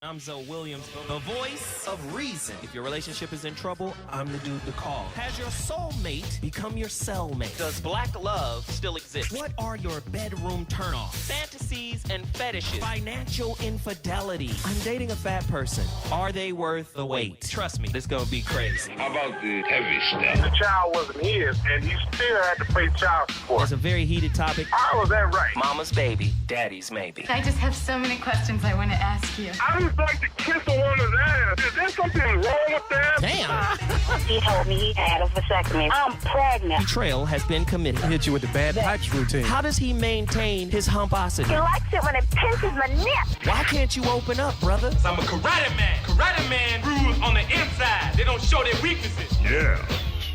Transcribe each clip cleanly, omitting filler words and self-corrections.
I'm ZoWilliams, the voice of reason. If your relationship is in trouble, I'm the dude to call. Has your soulmate become your cellmate? Does black love still exist? What are your bedroom turnoffs? Fantasies and fetishes. Financial infidelity. I'm dating a fat person. Are they worth the wait? Trust me, this gonna be crazy. How about the heavy stuff? The child wasn't his, and he still had to pay child support. It's a very heated topic. How was that right? Mama's baby, daddy's maybe. I just have so many questions I want to ask you. I just like to kiss a woman's ass. Is there something wrong with that? Damn. He told me he had a vasectomy. I'm pregnant. Betrayal has been committed. Hit you with the bad pipes routine. How does he maintain his humposity? He likes it when it pinches my neck. Why can't you open up, brother? I'm a karate man. Karate man rules on the inside. They don't show their weaknesses. Yeah.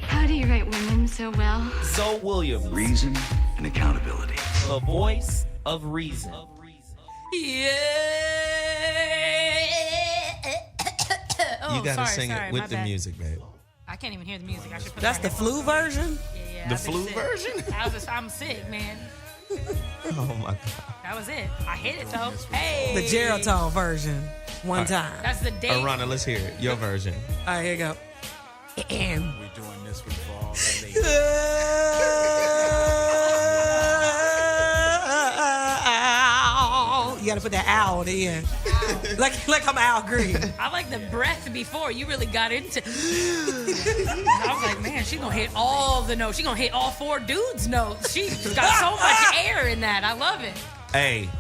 How do you write women so well? ZoWilliams, Reason and accountability. the voice of reason. You gotta sing sorry, it with my the bad. music, babe. I can't even hear the music. I should put That's it the on flu version? Yeah, The I've been flu sick. version? I'm sick, man. Oh my God. That was it. I hit it though. Hey, The Geritol version. One time. That's the date. Aarona, let's hear it. Your version. All right, here you go. You gotta put that owl at the end. like I'm Al Green. I like the breath before you really got into. I was like, man, she gonna hit all the notes. She gonna hit all four dudes' notes. She got so much air in that. I love it. Hey,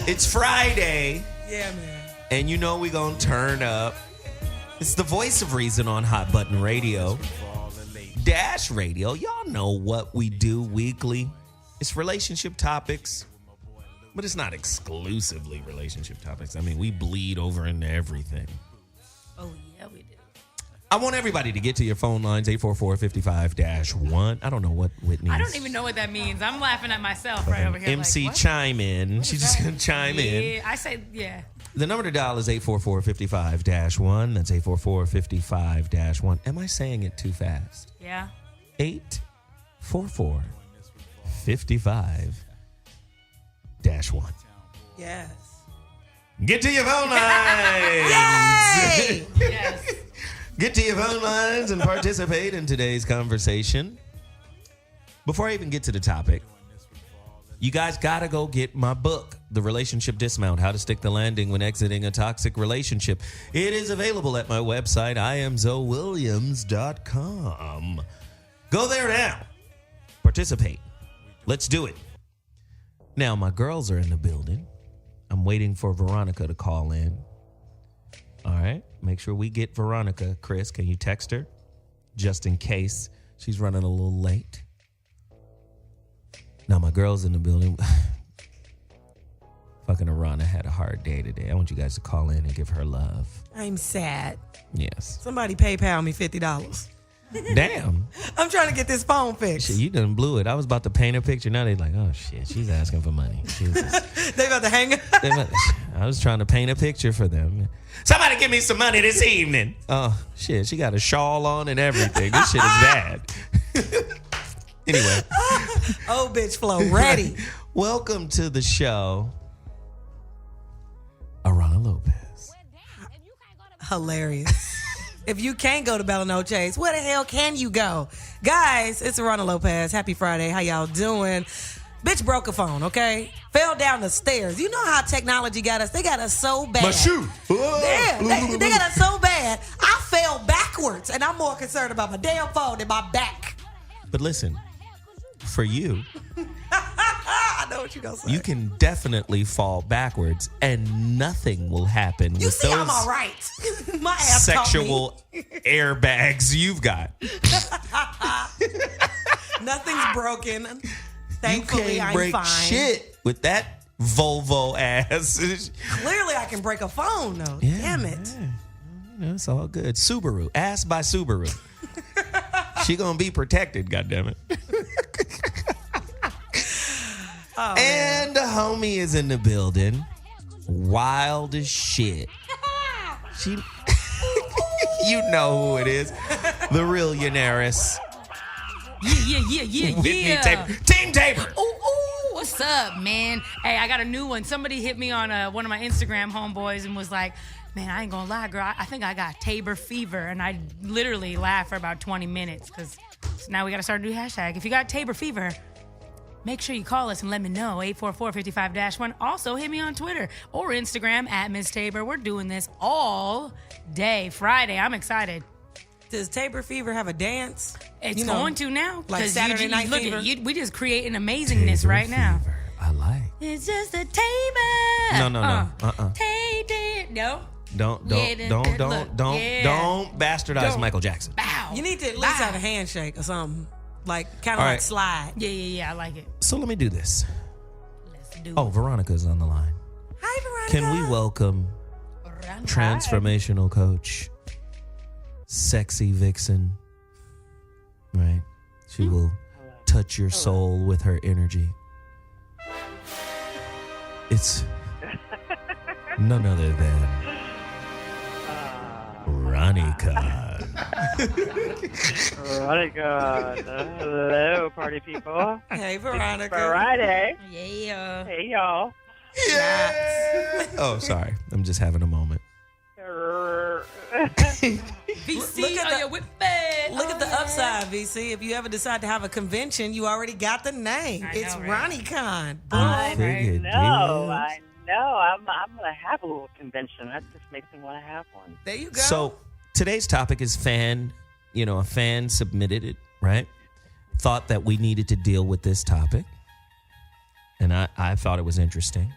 it's Friday, Yeah, man. and you know we gonna turn up. It's the voice of reason on Hot Button Radio. Dash Radio. Y'all know what we do weekly. It's relationship topics, but it's not exclusively relationship topics. I mean, we bleed over into everything. Oh yeah, we do. I want everybody to get to your phone lines, 844-55-1. I don't know what Whitney. I don't even know what that means. I'm laughing at myself right over here. MC like, what? chime in. She's just going to chime in. Yeah, I say yeah. The number to dial is 844-55-1. That's 844-55-1. Am I saying it too fast? Yeah. 844-55-1. Yes. Get to your phone lines. Yay! Yes. Get to your phone lines and participate in today's conversation. Before I even get to the topic, you guys got to go get my book, The Relationship Dismount, How to Stick the Landing When Exiting a Toxic Relationship. It is available at my website, IamZoWilliams.com. Go there now. Participate. Let's do it. Now, my girls are in the building. I'm waiting for Veronica to call in. All right. Make sure we get Veronica. Chris, can you text her? Just in case she's running a little late. Now, my girl's in the building. Fucking Aarona had a hard day today. I want you guys to call in and give her love. I'm sad. Yes. Somebody PayPal me $50. Damn. I'm trying to get this phone fixed. Shit, you done blew it. I was about to paint a picture. Now they're like, oh, shit, she's asking for money. Jesus. They about to hang up. I was trying to paint a picture for them. Somebody give me some money this evening. Oh, shit, she got a shawl on and everything. This shit is bad. Anyway. Oh, bitch flow. Ready. Welcome to the show, Aarona Lopez. Hilarious. If you can't go to Bella Noche's, where the hell can you go? Guys, it's Aarona Lopez. Happy Friday. How y'all doing? Bitch broke a phone, okay? Fell down the stairs. You know how technology got us? They got us so bad. My shoe. Yeah, they got us so bad. I fell backwards, and I'm more concerned about my damn phone than my back. But listen, for you, I know what you're going to say. you can definitely fall backwards and nothing will happen You with see, those I'm all right. My ass sexual airbags you've got. Nothing's broken. You Thankfully, can't I'm break fine. shit with that Volvo ass. Clearly, I can break a phone, though. Yeah, Damn it. yeah. You know, it's all good. Subaru. Ass by Subaru. She gonna be protected, goddammit. Oh, And the homie is in the building. Wild as shit. She you know who it is. The real Yaneris. Yeah. Whitney Tabor. Team Tabor. Ooh, What's up, man? Hey, I got a new one. Somebody hit me on one of my Instagram homeboys and was like, man, I ain't gonna lie, girl. I think I got Tabor fever. And I literally laughed for about 20 minutes because now we got to start a new hashtag. If you got Tabor fever, make sure you call us and let me know. 844-55-1. Also, hit me on Twitter or Instagram at Ms. Tabor. We're doing this all day. Friday. I'm excited. Does Tabor fever have a dance? It's going to now. Like Saturday Night Fever? We just creating amazingness right now. Fever. I like. It's just a Tabor. No. Tabor. No. Don't bastardize Don't. Michael Jackson. Bow. You need to at least have a handshake or something. Like, kind of All like right. slide. Yeah, I like it. So let me do this. Let's do Oh, it. Veronica's on the line. Hi, Veronica. Can we welcome transformational coach, sexy vixen, right? She will touch your soul with her energy. It's none other than Veronica. Veronica. Hello, party people. Hey, Veronica. Friday. Yeah. Hey, y'all. Yeah. Oh, sorry. I'm just having a moment. VC, Look at the- your whip bed. Look at the upside, VC. If you ever decide to have a convention, you already got the name. I It's know, right? RonnieCon. I Figured know. it. I know. I'm going to have a little convention. That just makes me want to have one. There you go. So today's topic is a fan submitted it, right? Thought that we needed to deal with this topic. And I thought it was interesting.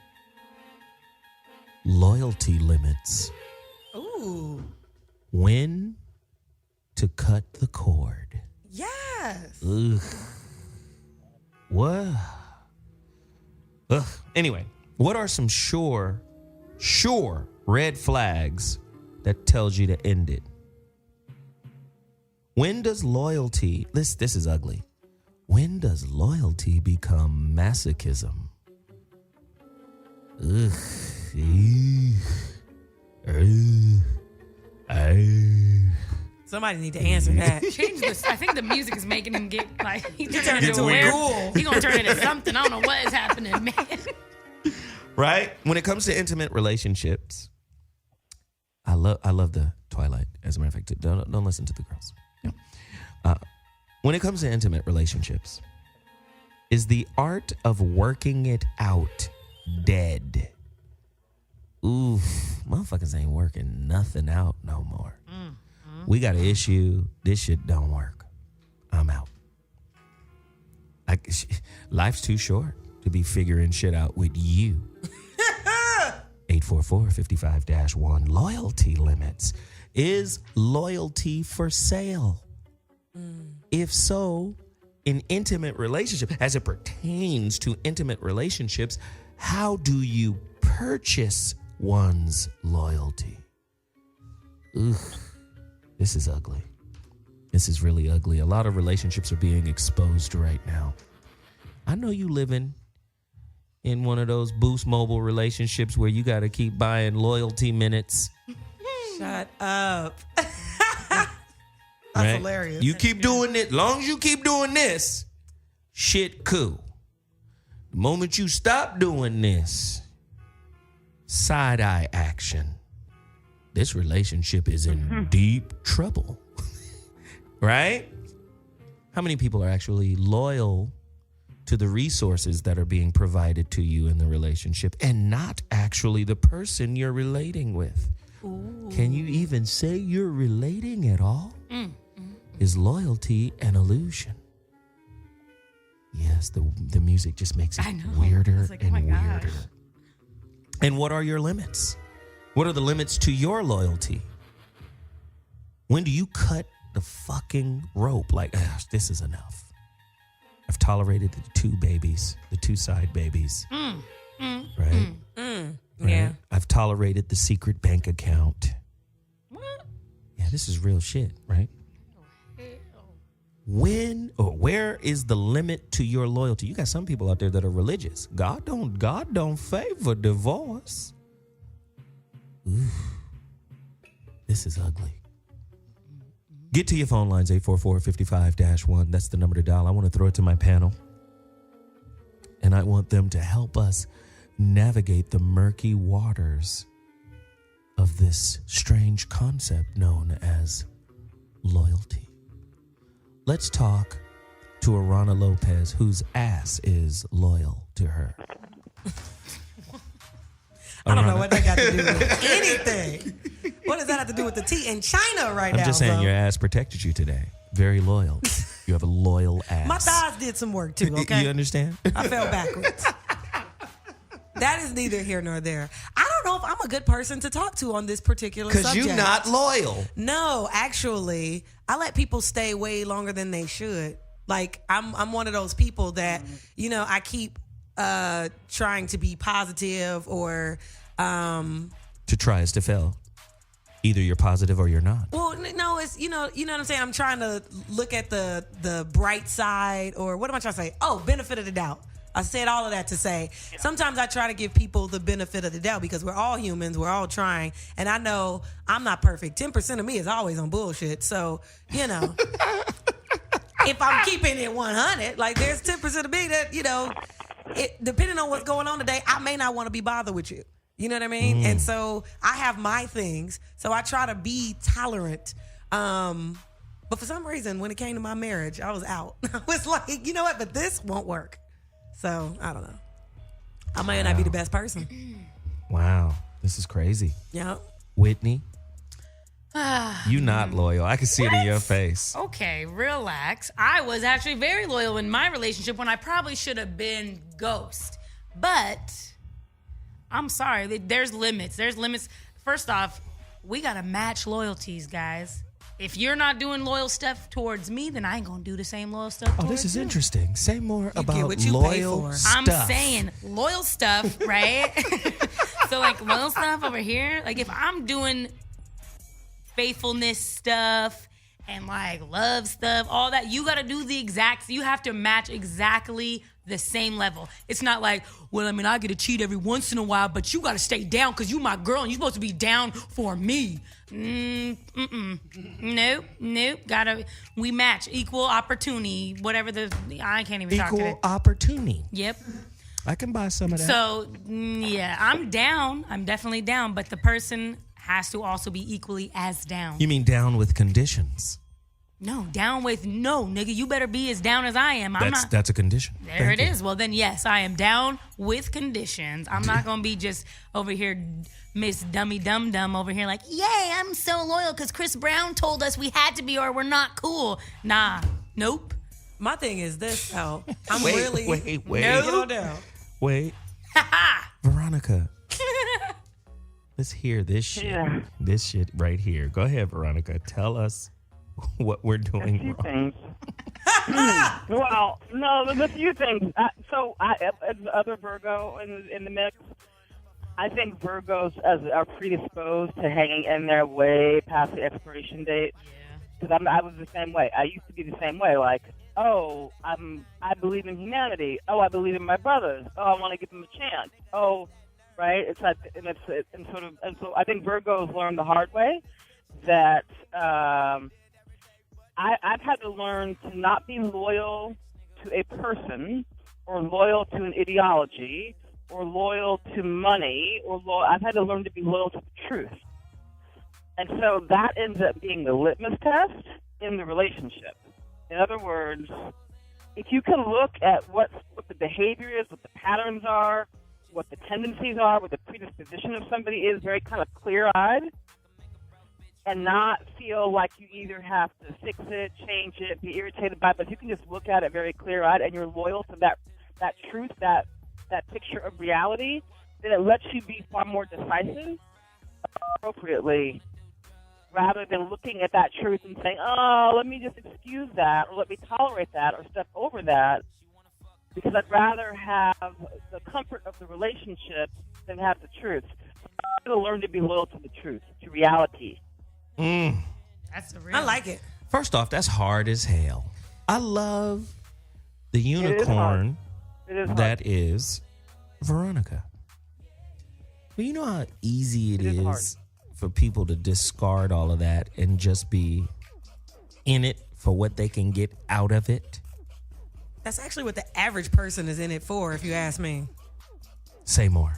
Loyalty limits. Ooh. When to cut the cord. Yes. Ugh. What? Ugh. Anyway, what are some sure red flags that tells you to end it? When does loyalty, this is ugly. When does loyalty become masochism? Ugh. Somebody need to answer that. Change this. I think the music is making him get like he turned Get into a weird. werewolf. He gonna turn into something. I don't know what is happening, man. Right? When it comes to intimate relationships, I love the Twilight. As a matter of fact, don't listen to the girls. Yeah. When it comes to intimate relationships, is the art of working it out dead? Oof, motherfuckers ain't working nothing out no more. We got an issue. This shit don't work. I'm out. Life's too short to be figuring shit out with you. 844-55-1. Loyalty limits. Is loyalty for sale? If so, in intimate relationship, as it pertains to intimate relationships, how do you purchase one's loyalty? Ugh, this is ugly. This is really ugly. A lot of relationships are being exposed right now. I know you living in one of those Boost Mobile relationships where you got to keep buying loyalty minutes. Shut up. Right? Hilarious. You keep doing it. Long as you keep doing this, shit cool. The moment you stop doing this, side-eye action. This relationship is in deep trouble. Right? How many people are actually loyal to the resources that are being provided to you in the relationship and not actually the person you're relating with? Ooh. Can you even say you're relating at all? Is loyalty an illusion? Yes, the music just makes it weirder like, and oh my weirder. gosh. And what are your limits? What are the limits to your loyalty? When do you cut the fucking rope? Like, this is enough. I've tolerated the two side babies. Right? Yeah. I've tolerated the secret bank account. What? Yeah, this is real shit, right? When or where is the limit to your loyalty? You got some people out there that are religious. God don't favor divorce. Ooh, this is ugly. Get to your phone lines, 844-55-1. That's the number to dial. I want to throw it to my panel. And and I want them to help us navigate the murky waters of this strange concept known as loyalty. Let's talk to Aarona Lopez, whose ass is loyal to her. I don't know what that got to do with anything. What does that have to do with the tea in China right now? I'm just saying bro? your ass protected you today. Very loyal. You have a loyal ass. My thighs did some work too, okay? You understand? I fell backwards. That is neither here nor there. I don't know if I'm a good person to talk to on this particular subject. Because you're not loyal. No, actually, I let people stay way longer than they should. Like, I'm one of those people that, I keep trying to be positive or... To try is to fail. Either you're positive or you're not. Well, no, it's you know what I'm saying. I'm trying to look at the bright side, or what am I trying to say? Oh, benefit of the doubt. I said all of that to say sometimes I try to give people the benefit of the doubt because we're all humans, we're all trying, and I know I'm not perfect. 10% of me is always on bullshit, so if I'm keeping it 100, like there's 10% of me that depending on what's going on today, I may not want to be bothered with you. You know what I mean? And so I have my things. So I try to be tolerant. But for some reason, when it came to my marriage, I was out. I was like, you know what? But this won't work. So I don't know. I may not be the best person. Wow. This is crazy. Yeah. Whitney, you not loyal. I can see it in your face. Okay, relax. I was actually very loyal in my relationship when I probably should have been ghost. But... I'm sorry. There's limits. First off, we got to match loyalties, guys. If you're not doing loyal stuff towards me, then I ain't going to do the same loyal stuff towards you. This is interesting. Say more about what you pay loyal for. stuff. I'm saying loyal stuff, right? So, loyal stuff over here. If I'm doing faithfulness stuff and, love stuff, all that, you got to do you have to match exactly the same level. It's not I get to cheat every once in a while, but you got to stay down because you my girl and you're supposed to be down for me. Nope. We match. Equal opportunity, whatever I can't even talk today. Equal opportunity. Yep. I can buy some of that. So, yeah, I'm down. I'm definitely down, but the person has to also be equally as down. You mean down with conditions? No, nigga, you better be as down as I am. That's a condition. There it is. Well, then, yes, I am down with conditions. I'm not going to be just over here, Miss Dummy Dum Dum over here yay, I'm so loyal because Chris Brown told us we had to be or we're not cool. Nah, nope. My thing is this, though. Wait. No. Wait. Veronica. Let's hear this shit. Yeah. This shit right here. Go ahead, Veronica. Tell us what we're doing wrong. Things. Well, no, there's a few things. As the other Virgo in the mix, I think Virgos are predisposed to hanging in there way past the expiration date. Because I was the same way. I used to be the same way. I believe in humanity. Oh, I believe in my brothers. Oh, I want to give them a chance. Oh, right. So I think Virgos learn the hard way that. I've had to learn to not be loyal to a person or loyal to an ideology or loyal to money I've had to learn to be loyal to the truth. And so that ends up being the litmus test in the relationship. In other words, if you can look at what the behavior is, what the patterns are, what the tendencies are, what the predisposition of somebody is, very kind of clear-eyed, and not feel like you either have to fix it, change it, be irritated by it, but you can just look at it very clear-eyed and you're loyal to that truth, that picture of reality, then it lets you be far more decisive appropriately rather than looking at that truth and saying, oh, let me just excuse that or let me tolerate that or step over that because I'd rather have the comfort of the relationship than have the truth. So I'm going to learn to be loyal to the truth, to reality. That's real. I like it. First off, that's hard as hell. I love the unicorn that is Veronica. But you know how easy it is for people to discard all of that and just be in it for what they can get out of it? That's actually what the average person is in it for, if you ask me. Say more.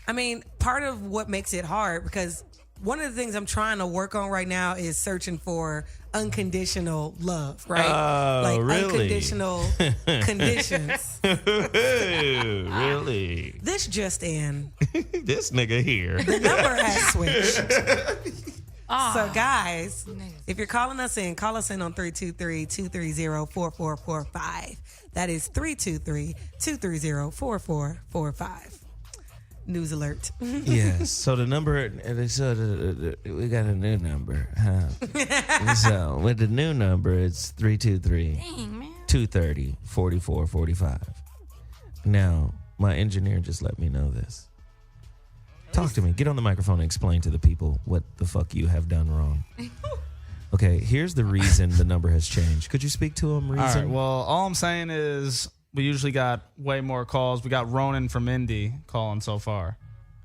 I mean, part of what makes it hard, because one of the things I'm trying to work on right now is searching for unconditional love, right? Oh, really? Unconditional conditions. Really? This just in. This nigga here. The number has switched. So, guys, if you're calling us in, call us in on 323-230-4445. That is 323-230-4445. News alert. Yes. So the number, we got a new number. Huh? So with the new number, it's 323-230-4445. Now, my engineer just let me know this. Talk to me. Get on the microphone and explain to the people what the fuck you have done wrong. Okay, here's the reason the number has changed. Could you speak to him, reason? All right, well, all I'm saying is we usually got way more calls. We got Ronan from Indy calling so far.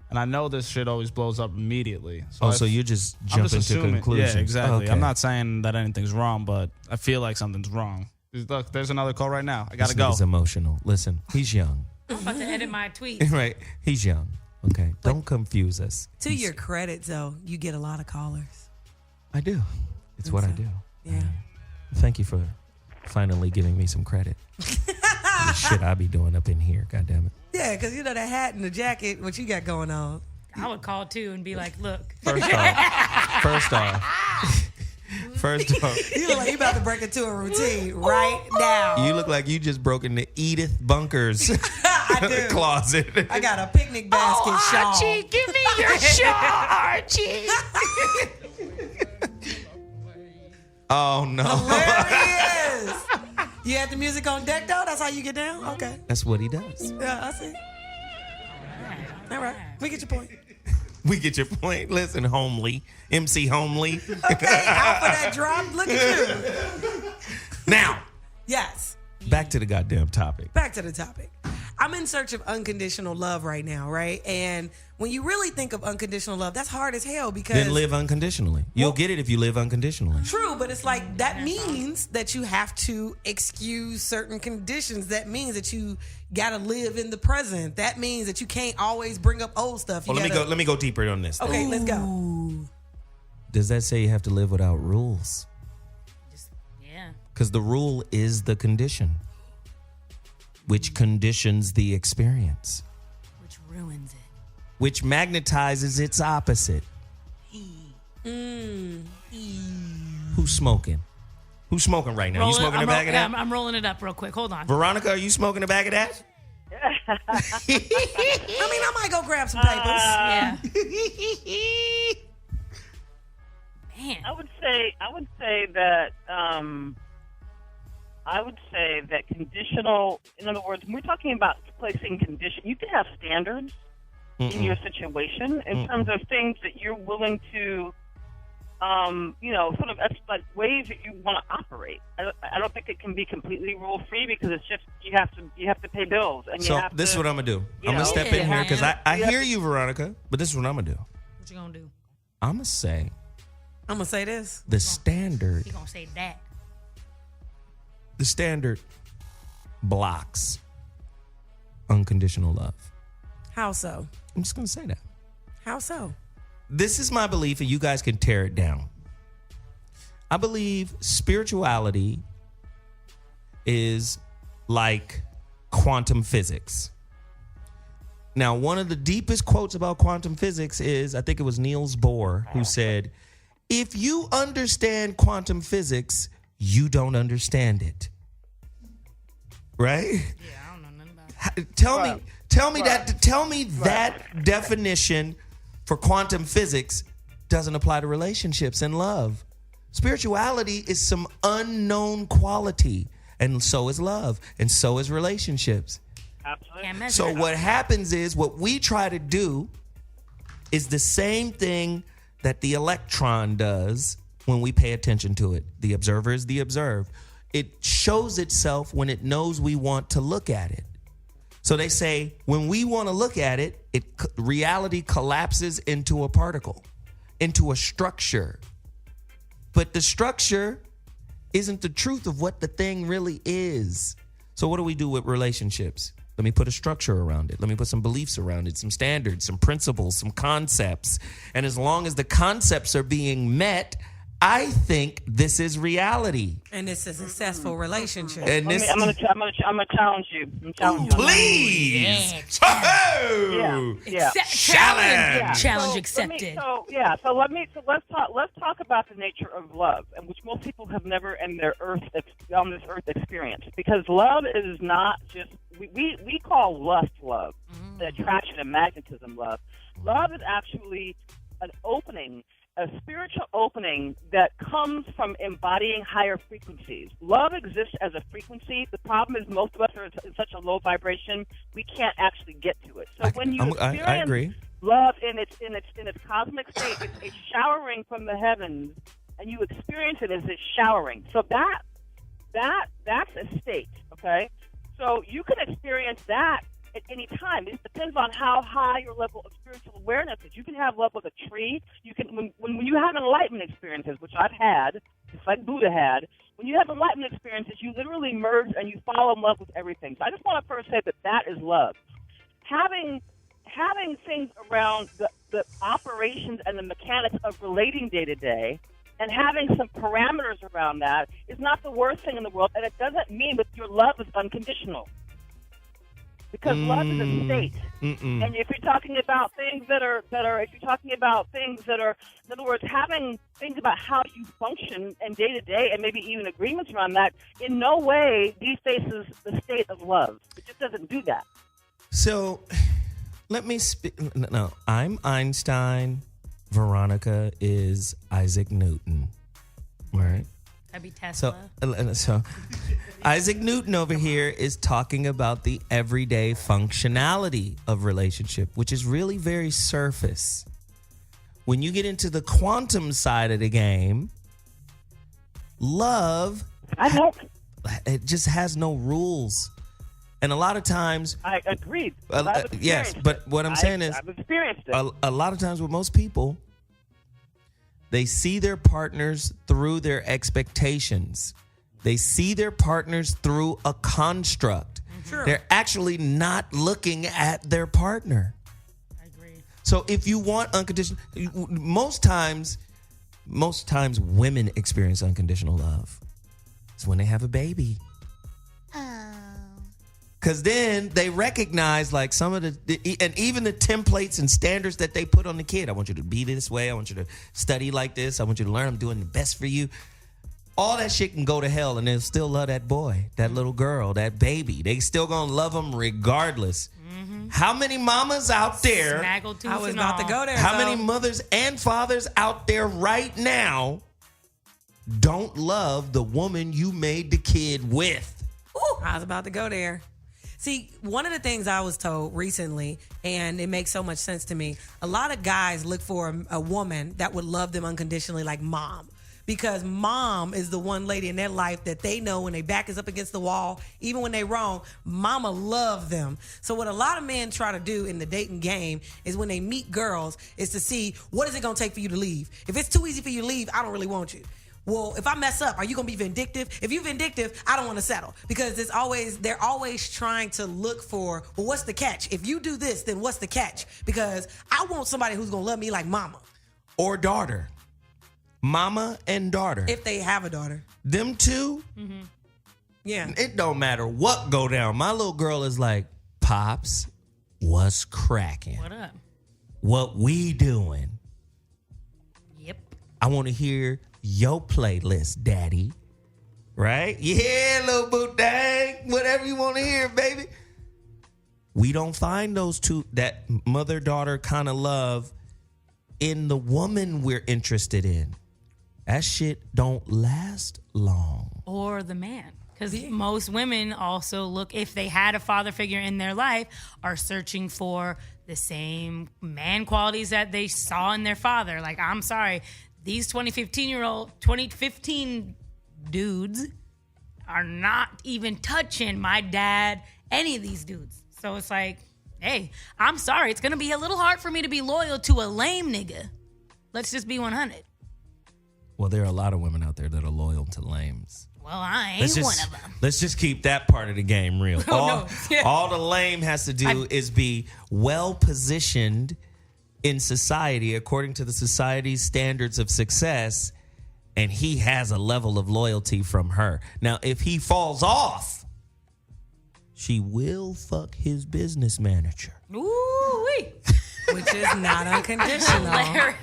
And I know this shit always blows up immediately. So you just jump into conclusions. Yeah, exactly. Okay. I'm not saying that anything's wrong, but I feel like something's wrong. Look, there's another call right now. I got to go. He's emotional. Listen, he's young. I'm about to edit my tweet. Right. He's young. Okay. Don't confuse us. To your credit, though, you get a lot of callers. I do. It's what I do. Yeah. Thank you for finally giving me some credit. The shit I be doing up in here, goddammit. Yeah, because you know the hat and the jacket, what you got going on. I would call too and be like, look. First off. You look like you about to break into a routine right now. You look like you just broke into Edith Bunker's closet. I got a picnic basket shawl. Archie, give me your shawl, Archie. Oh, no. Hilarious. You had the music on deck, though? That's how you get down? Okay. That's what he does. Yeah, I see. All right. We get your point. We get your point. Listen, Homely. MC Homely. Okay, out for that drop. Look at you. Now. Yes. Back to the goddamn topic. Back to the topic. I'm in search of unconditional love right now, right? And when you really think of unconditional love, that's hard as hell because... Then live unconditionally. You'll get it if you live unconditionally. True, but it's like that means that you have to excuse certain conditions. That means that you got to live in the present. That means that you can't always bring up old stuff. Let me go deeper on this. Okay, let's go. Does that say you have to live without rules? Yeah. Because the rule is the condition, which conditions the experience, Which ruins it. which magnetizes its opposite. Who's smoking? Who's smoking right now? You smoking a bag of that? I'm rolling it up real quick. Hold on. Veronica, are you smoking a bag of that? I mean, I might go grab some papers. Yeah. Man. I would say that conditional, in other words, when we're talking about placing condition, you can have standards in your situation in terms of things that you're willing to, sort of like ways that you want to operate. I don't think it can be completely rule free because it's just you have to pay bills and So you have this to, is what I'm gonna do. I'm gonna step in here because I hear you, Veronica, but this is what I'm gonna do. What you gonna do? I'm gonna say I'm going to say this. the standard. You gonna say that? The standard blocks unconditional love. How so? I'm just gonna say that. How so? This is my belief, and you guys can tear it down. I believe spirituality is like quantum physics. Now, one of the deepest quotes about quantum physics is, I think it was Niels Bohr who said, if you understand quantum physics, you don't understand it. Right? Yeah, I don't know nothing about it. Tell me that definition for quantum physics doesn't apply to relationships and love. Spirituality is some unknown quality, and so is love, and so is relationships. Absolutely. So what happens is what we try to do is the same thing that the electron does when we pay attention to it. The observer is the observed. It shows itself when it knows we want to look at it. So they say when we want to look at it, reality collapses into a particle, into a structure. But the structure isn't the truth of what the thing really is. So what do we do with relationships? Let me put a structure around it. Let me put some beliefs around it, some standards, some principles, some concepts. And as long as the concepts are being met, I think this is reality. And it's a successful relationship. I'm And gonna challenge you. Please. Yeah. Challenge accepted. Let's talk about the nature of love, and which most people have never on this earth experienced. Because love is not just we call lust love, the attraction and magnetism love. Love is actually an opening, a spiritual opening that comes from embodying higher frequencies. Love exists as a frequency. The problem is most of us are in such a low vibration, we can't actually get to it. So when you experience I agree. love in its cosmic state, it's a showering from the heavens, and you experience it as a showering. So that's a state, okay? So you can experience that at any time. It depends on how high your level of spiritual awareness is. You can have love with a tree. You can when you have enlightenment experiences, which I've had, just like Buddha had. When you have enlightenment experiences, you literally merge and you fall in love with everything. So I just want to first say that is love. Having things around the operations and the mechanics of relating day to day, and having some parameters around that is not the worst thing in the world, and it doesn't mean that your love is unconditional. Because love is a state, and if you're talking about things that are, in other words, having things about how you function and day to day, and maybe even agreements around that, in no way defaces the state of love. It just doesn't do that. So, let me speak. No, I'm Einstein. Veronica is Isaac Newton, right? That'd be Tesla. So Isaac Newton over here is talking about the everyday functionality of relationship, which is really very surface. When you get into the quantum side of the game, love, it just has no rules. And a lot of times, I agreed. Yes, but what I'm saying is, I've experienced it. A lot of times with most people, they see their partners through their expectations. They see their partners through a construct. Sure. They're actually not looking at their partner. I agree. So if you want unconditional, most times women experience unconditional love. It's when they have a baby. Because then they recognize like some of and even the templates and standards that they put on the kid. I want you to be this way. I want you to study like this. I want you to learn. I'm doing the best for you. All that shit can go to hell, and they'll still love that boy, that little girl, that baby. They still gonna love them regardless. Mm-hmm. How many mamas out there? I was about to go there. How many mothers and fathers out there right now don't love the woman you made the kid with? Ooh, I was about to go there. See, one of the things I was told recently, and it makes so much sense to me, a lot of guys look for a woman that would love them unconditionally like mom. Because mom is the one lady in their life that they know when their back is up against the wall, even when they're wrong, mama love them. So what a lot of men try to do in the dating game is when they meet girls is to see, what is it going to take for you to leave? If it's too easy for you to leave, I don't really want you. Well, if I mess up, are you going to be vindictive? If you're vindictive, I don't want to settle. Because they're always trying to look for, well, what's the catch? If you do this, then what's the catch? Because I want somebody who's going to love me like mama. Or daughter. Mama and daughter. If they have a daughter. Them two? Mm-hmm. Yeah. It don't matter what go down. My little girl is like, Pops, what's cracking? What up? What we doing? Yep. I want to hear your playlist, Daddy. Right? Yeah, little boo dang. Whatever you want to hear, baby. We don't find those two, that mother-daughter kind of love in the woman we're interested in. That shit don't last long. Or the man. Because most women also look, if they had a father figure in their life, are searching for the same man qualities that they saw in their father. Like, I'm sorry, these 2015 dudes are not even touching my dad, any of these dudes. So it's like, hey, I'm sorry, it's going to be a little hard for me to be loyal to a lame nigga. Let's just be 100. Well, there are a lot of women out there that are loyal to lames. Well, I ain't one of them. Let's just keep that part of the game real. All the lame has to do is be well positioned in society according to the society's standards of success, and he has a level of loyalty from her. Now, if he falls off, she will fuck his business manager. Ooh-wee. Which is not unconditional. Hilarious.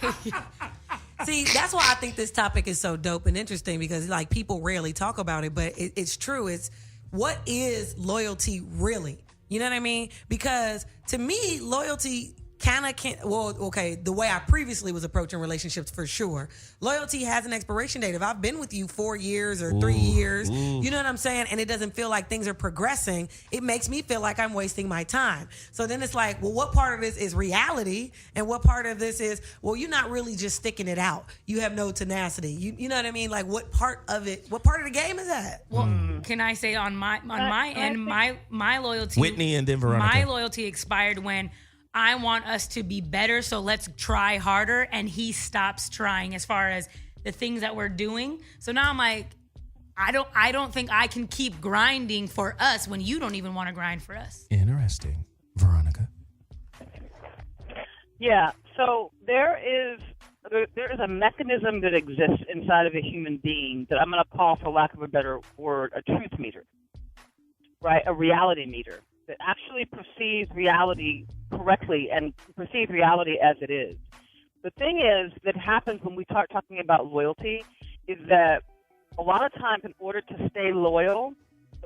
See, that's why I think this topic is so dope and interesting, because like people rarely talk about it, but it's true. It's what is loyalty really? You know what I mean? Because to me, loyalty kind of can't, well, okay, the way I previously was approaching relationships, for sure. Loyalty has an expiration date. If I've been with you 4 years or 3 years, you know what I'm saying? And it doesn't feel like things are progressing, it makes me feel like I'm wasting my time. So then it's like, well, what part of this is reality? And what part of this is, well, you're not really just sticking it out. You have no tenacity. You know what I mean? Like what part of the game is that? Well, can I say on my end, my loyalty, Whitney and then Veronica. My loyalty expired when I want us to be better, so let's try harder, and he stops trying as far as the things that we're doing. So now I'm like, I don't think I can keep grinding for us when you don't even want to grind for us. Interesting. Veronica. Yeah, so there is a mechanism that exists inside of a human being that I'm going to call, for lack of a better word, a truth meter, right? A reality meter that actually perceives reality correctly and perceives reality as it is. The thing is that happens when we start talking about loyalty is that a lot of times, in order to stay loyal,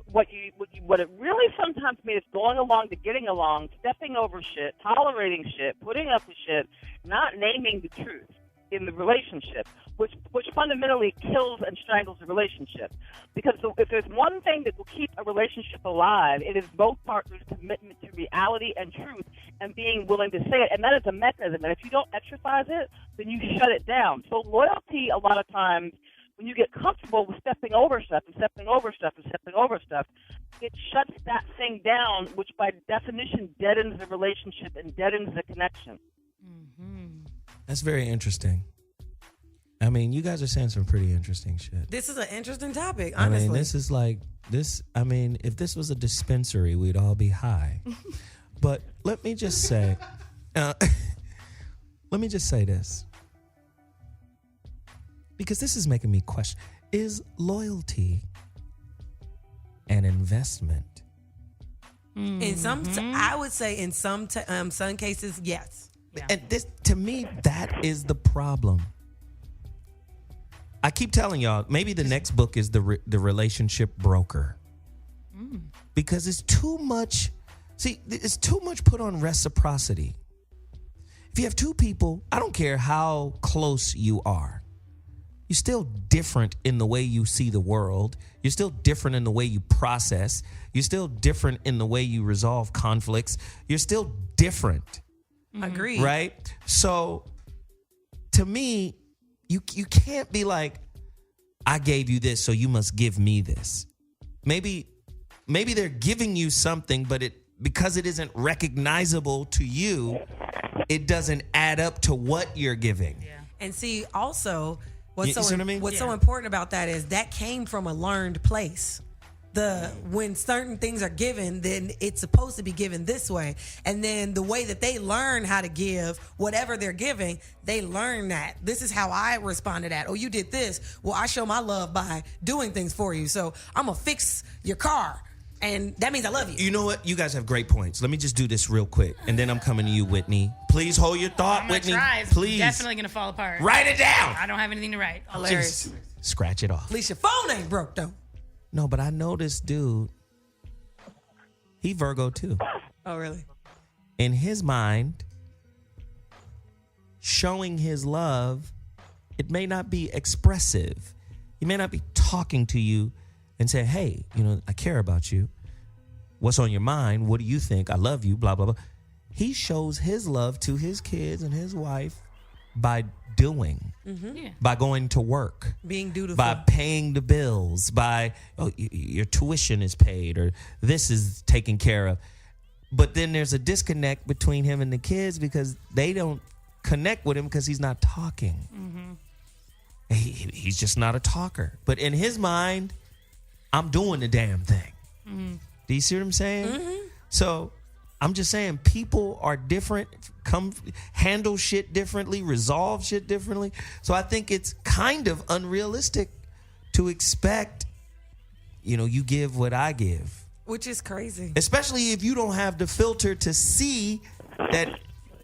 what it really sometimes means is going along to getting along, stepping over shit, tolerating shit, putting up with shit, not naming the truth in the relationship, which fundamentally kills and strangles the relationship. Because if there's one thing that will keep a relationship alive, it is both partners' commitment to reality and truth and being willing to say it. And that is a mechanism. And if you don't exercise it, then you shut it down. So loyalty, a lot of times, when you get comfortable with stepping over stuff and stepping over stuff and stepping over stuff, it shuts that thing down, which by definition deadens the relationship and deadens the connection. Mm-hmm. That's very interesting. I mean, you guys are saying some pretty interesting shit. This is an interesting topic, honestly. I mean, this is like, if this was a dispensary, we'd all be high. But let me just say this. Because this is making me question, is loyalty an investment? In some, I would say in some cases, yes. Yeah. And this, to me, that is the problem. I keep telling y'all, maybe the next book is the relationship broker. Because it's too much. See, it's too much put on reciprocity. If you have two people, I don't care how close you are, you're still different in the way you see the world. You're still different in the way you process. You're still different in the way you resolve conflicts. You're still different. Agreed. Right? So, to me, you can't be like, I gave you this, so you must give me this. Maybe they're giving you something, but because it isn't recognizable to you, it doesn't add up to what you're giving. Yeah. And see, also, what's see what I mean? so important about that is that came from a learned place. When certain things are given, then it's supposed to be given this way. And then the way that they learn how to give whatever they're giving, they learn that. This is how I respond to that. Oh, you did this. Well, I show my love by doing things for you. So I'm going to fix your car. And that means I love you. You know what? You guys have great points. Let me just do this real quick. And then I'm coming to you, Whitney. Please hold your thought, I'm Whitney. try. It's Please. definitely going to fall apart. Write it down. I don't have anything to write. Hilarious. Just scratch it off. At least your phone ain't broke, though. No, but I know this dude. He Virgo too. Oh, really? In his mind, showing his love, it may not be expressive. He may not be talking to you and say, hey, I care about you. What's on your mind? What do you think? I love you, blah, blah, blah. He shows his love to his kids and his wife by doing, by going to work, being dutiful, by paying the bills, by your tuition is paid or this is taken care of. But then there's a disconnect between him and the kids because they don't connect with him because he's not talking. He's just not a talker. But in his mind, I'm doing the damn thing. Mm-hmm. Do you see what I'm saying? Mm-hmm. So I'm just saying people are different, handle shit differently, resolve shit differently. So I think it's kind of unrealistic to expect, you give what I give. Which is crazy. Especially if you don't have the filter to see that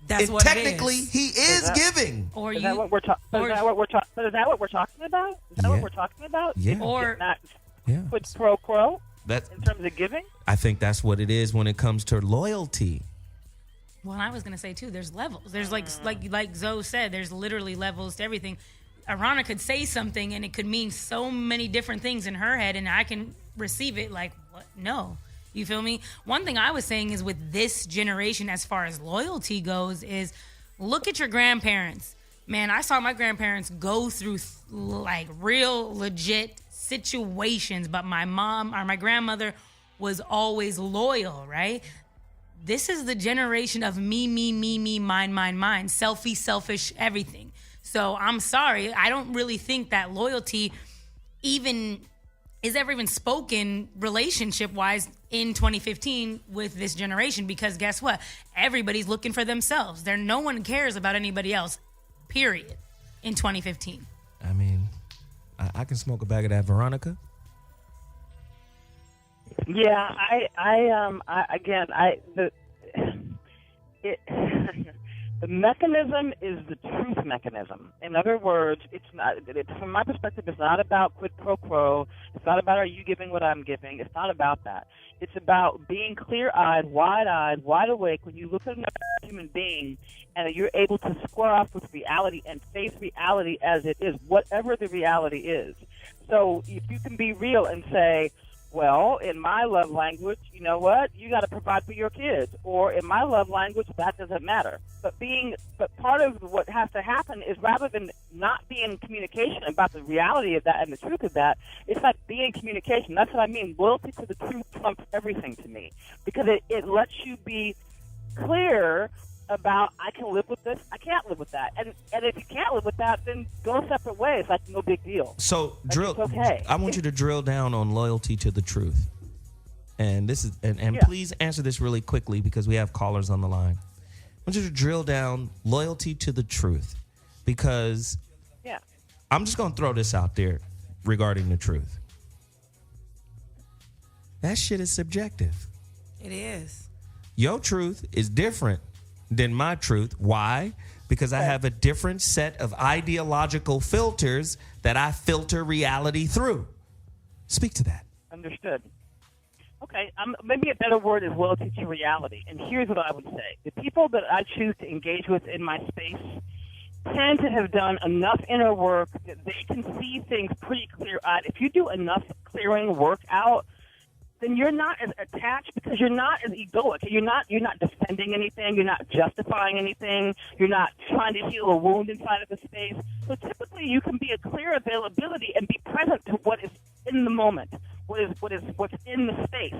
That's what technically it is. he is giving. Or Is you, that what we're talking? Is that what we're talking? Is that what we're talking about? Is that what we're talking about? Yeah. or Not Yeah. quid pro quo That's, in terms of giving. I think that's what it is when it comes to loyalty. well, I was gonna say too. There's levels. There's like Zoe said. There's literally levels to everything. Aarona could say something and it could mean so many different things in her head, and I can receive it like, what? No. You feel me? One thing I was saying is with this generation, as far as loyalty goes, is look at your grandparents. Man, I saw my grandparents go through like real legit situations, but my mom or my grandmother was always loyal, right? This is the generation of me, mine, selfie, selfish, everything. So I'm sorry. I don't really think that loyalty is ever even spoken relationship-wise in 2015 with this generation, because guess what? Everybody's looking for themselves. No one cares about anybody else, period, in 2015. I mean, I can smoke a bag of that, Veronica. Yeah, the mechanism is the truth mechanism. In other words, from my perspective, it's not about quid pro quo. It's not about are you giving what I'm giving. It's not about that. It's about being clear-eyed, wide-eyed, wide awake when you look at another human being and you're able to square off with reality and face reality as it is, whatever the reality is. So if you can be real and say, well, in my love language, you know what? You got to provide for your kids. Or in my love language, that doesn't matter. But part of what has to happen is rather than not be in communication about the reality of that and the truth of that, it's like being in communication. That's what I mean. Loyalty to the truth trumps everything to me, because it lets you be clear about I can live with this, I can't live with that, and if you can't live with that, then go separate ways. Like no big deal. So it's okay. I want you to drill down on loyalty to the truth, and this is and please answer this really quickly because we have callers on the line. I want you to drill down loyalty to the truth, because I'm just gonna throw this out there regarding the truth. That shit is subjective. It is. Your truth is different than my truth. Why? Because I have a different set of ideological filters that I filter reality through. Speak to that. Understood. Okay, maybe a better word is loyalty to reality. And here's what I would say. The people that I choose to engage with in my space tend to have done enough inner work that they can see things pretty clear-eyed. If you do enough clearing work out, then you're not as attached because you're not as egoic. You're not defending anything. You're not justifying anything. You're not trying to heal a wound inside of the space. So typically you can be a clear availability and be present to what is in the moment, what's in the space.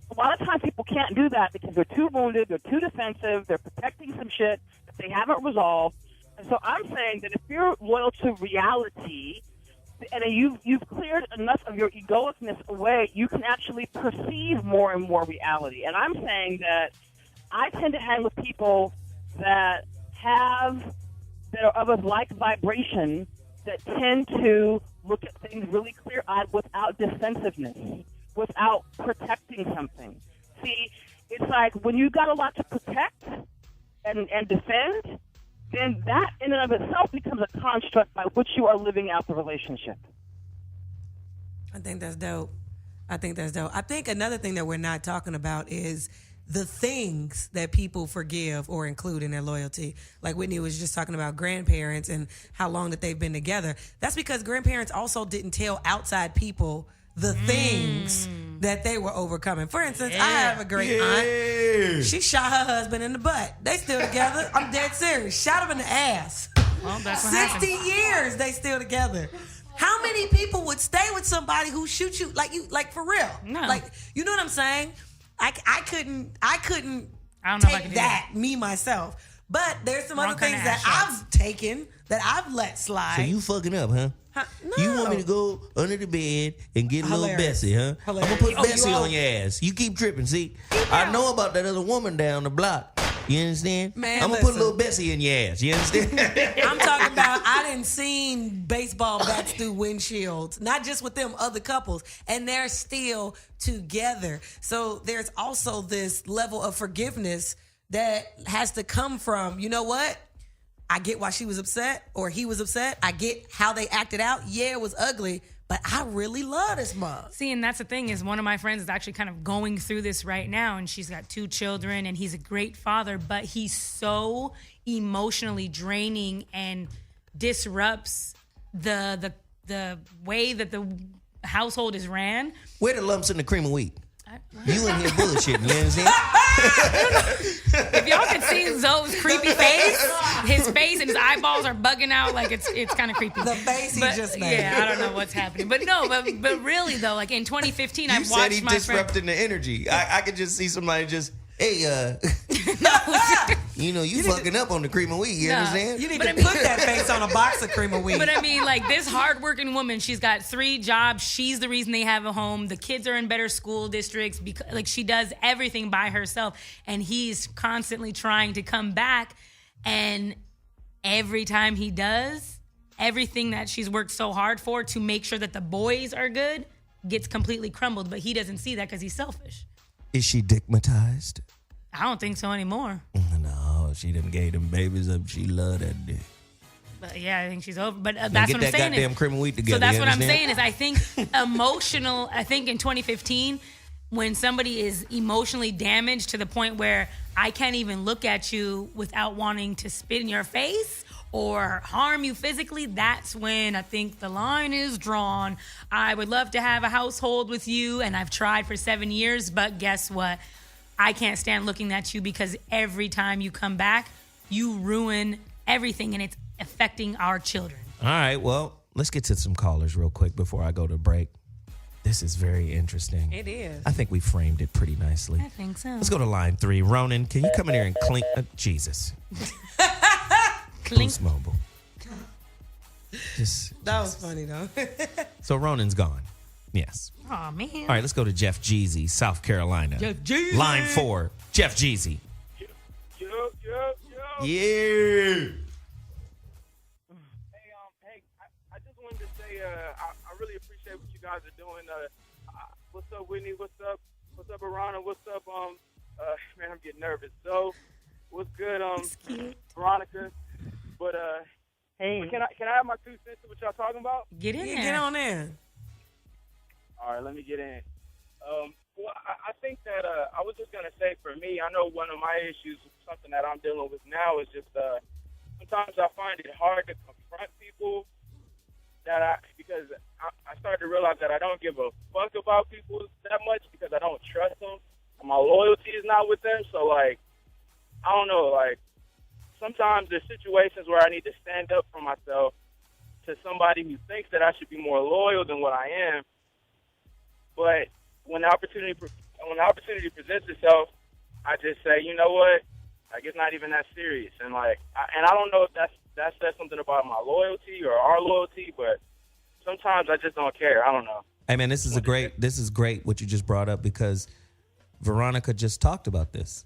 A lot of times people can't do that because they're too wounded, they're too defensive, they're protecting some shit that they haven't resolved. And so I'm saying that if you're loyal to reality, and you've cleared enough of your egoicness away, you can actually perceive more and more reality. And I'm saying that I tend to hang with people that are of a like vibration, that tend to look at things really clear-eyed without defensiveness, without protecting something. See, it's like when you got a lot to protect and defend, then that in and of itself becomes a construct by which you are living out the relationship. I think that's dope. I think another thing that we're not talking about is the things that people forgive or include in their loyalty. Like Whitney was just talking about grandparents and how long that they've been together. That's because grandparents also didn't tell outside people the things that they were overcoming. For instance, I have a great aunt. She shot her husband in the butt. They still together. I'm dead serious. Shot him in the ass. Well, that's what 60 happens. years they still together. How many people would stay with somebody who shoot you like for real? No. Like, you know what I'm saying? I couldn't I don't know if I take can do that, me myself. But there's some other things Drunken that ass I've taken that I've let slide. So you fucking up, huh? You want me to go under the bed and get a little Bessie, huh? I'm going to put Bessie on your ass. You keep tripping, see? I know about that other woman down the block. You understand? Man, I'm going to put a little Bessie in your ass. You understand? I'm talking about, I done seen baseball bats through windshields, not just with them, other couples, and they're still together. So there's also this level of forgiveness that has to come from, you know what? I get why she was upset or he was upset. I get how they acted out. Yeah, it was ugly, but I really love this mug. See, and that's the thing is one of my friends is actually kind of going through this right now, and she's got 2 children, and he's a great father, but he's so emotionally draining and disrupts the way that the household is ran. Where the lumps in the cream of wheat? You in here bullshitting, you understand? If y'all could see Zoe's creepy face, his face and his eyeballs are bugging out like it's kind of creepy. The face he just made. Yeah, I don't know what's happening. But no, but really though, like in 2015, I watched said he my disrupting the energy. I could just see somebody just, hey, you fucking up on the cream of wheat, you understand? You need to put that face on a box of cream of wheat. But I mean, like this hardworking woman, she's got 3 jobs. She's the reason they have a home. The kids are in better school districts because, like, she does everything by herself, and he's constantly trying to come back. And every time he does, everything that she's worked so hard for to make sure that the boys are good gets completely crumbled. But he doesn't see that because he's selfish. Is she dickmatized? I don't think so anymore. No, she done gave them babies up. She loved that dick. But yeah, I think she's over. But that's get what I'm that saying. Goddamn cream of wheat together. So that's what I'm understand? saying is I think I think in 2015, when somebody is emotionally damaged to the point where I can't even look at you without wanting to spit in your face or harm you physically, that's when I think the line is drawn. I would love to have a household with you, and I've tried for 7 years, but guess what? I can't stand looking at you because every time you come back, you ruin everything, and it's affecting our children. All right, well, let's get to some callers real quick before I go to break. This is very interesting. It is. I think we framed it pretty nicely. I think so. Let's go to line 3. Ronan, can you come in here and clink? Jesus. Clink. Boost Mobile. That was funny, though. So Ronan's gone. Yes. Oh, man. All right, let's go to Jeff Jeezy, South Carolina. Jeff Jeezy. Line 4, Jeff Jeezy. Yo. Yeah. Hey, I just wanted to say, I really appreciate what you guys are doing. What's up, Whitney? What's up, Aarona? What's up, man, I'm getting nervous. So, what's good, Veronica? But, Hey. can I have my 2 cents to what y'all talking about? Get in there. Get on in. All right, let me get in. Well, I think that I was just going to say for me, I know one of my issues, something that I'm dealing with now is just sometimes I find it hard to confront people because I started to realize that I don't give a fuck about people that much because I don't trust them. And my loyalty is not with them. So, like, I don't know, like, sometimes there's situations where I need to stand up for myself to somebody who thinks that I should be more loyal than what I am. But when the opportunity presents itself, I just say, you know what? Like, it's not even that serious. And like, I don't know if that says something about my loyalty or our loyalty, but sometimes I just don't care. I don't know. Hey man, this is great what you just brought up because Veronica just talked about this.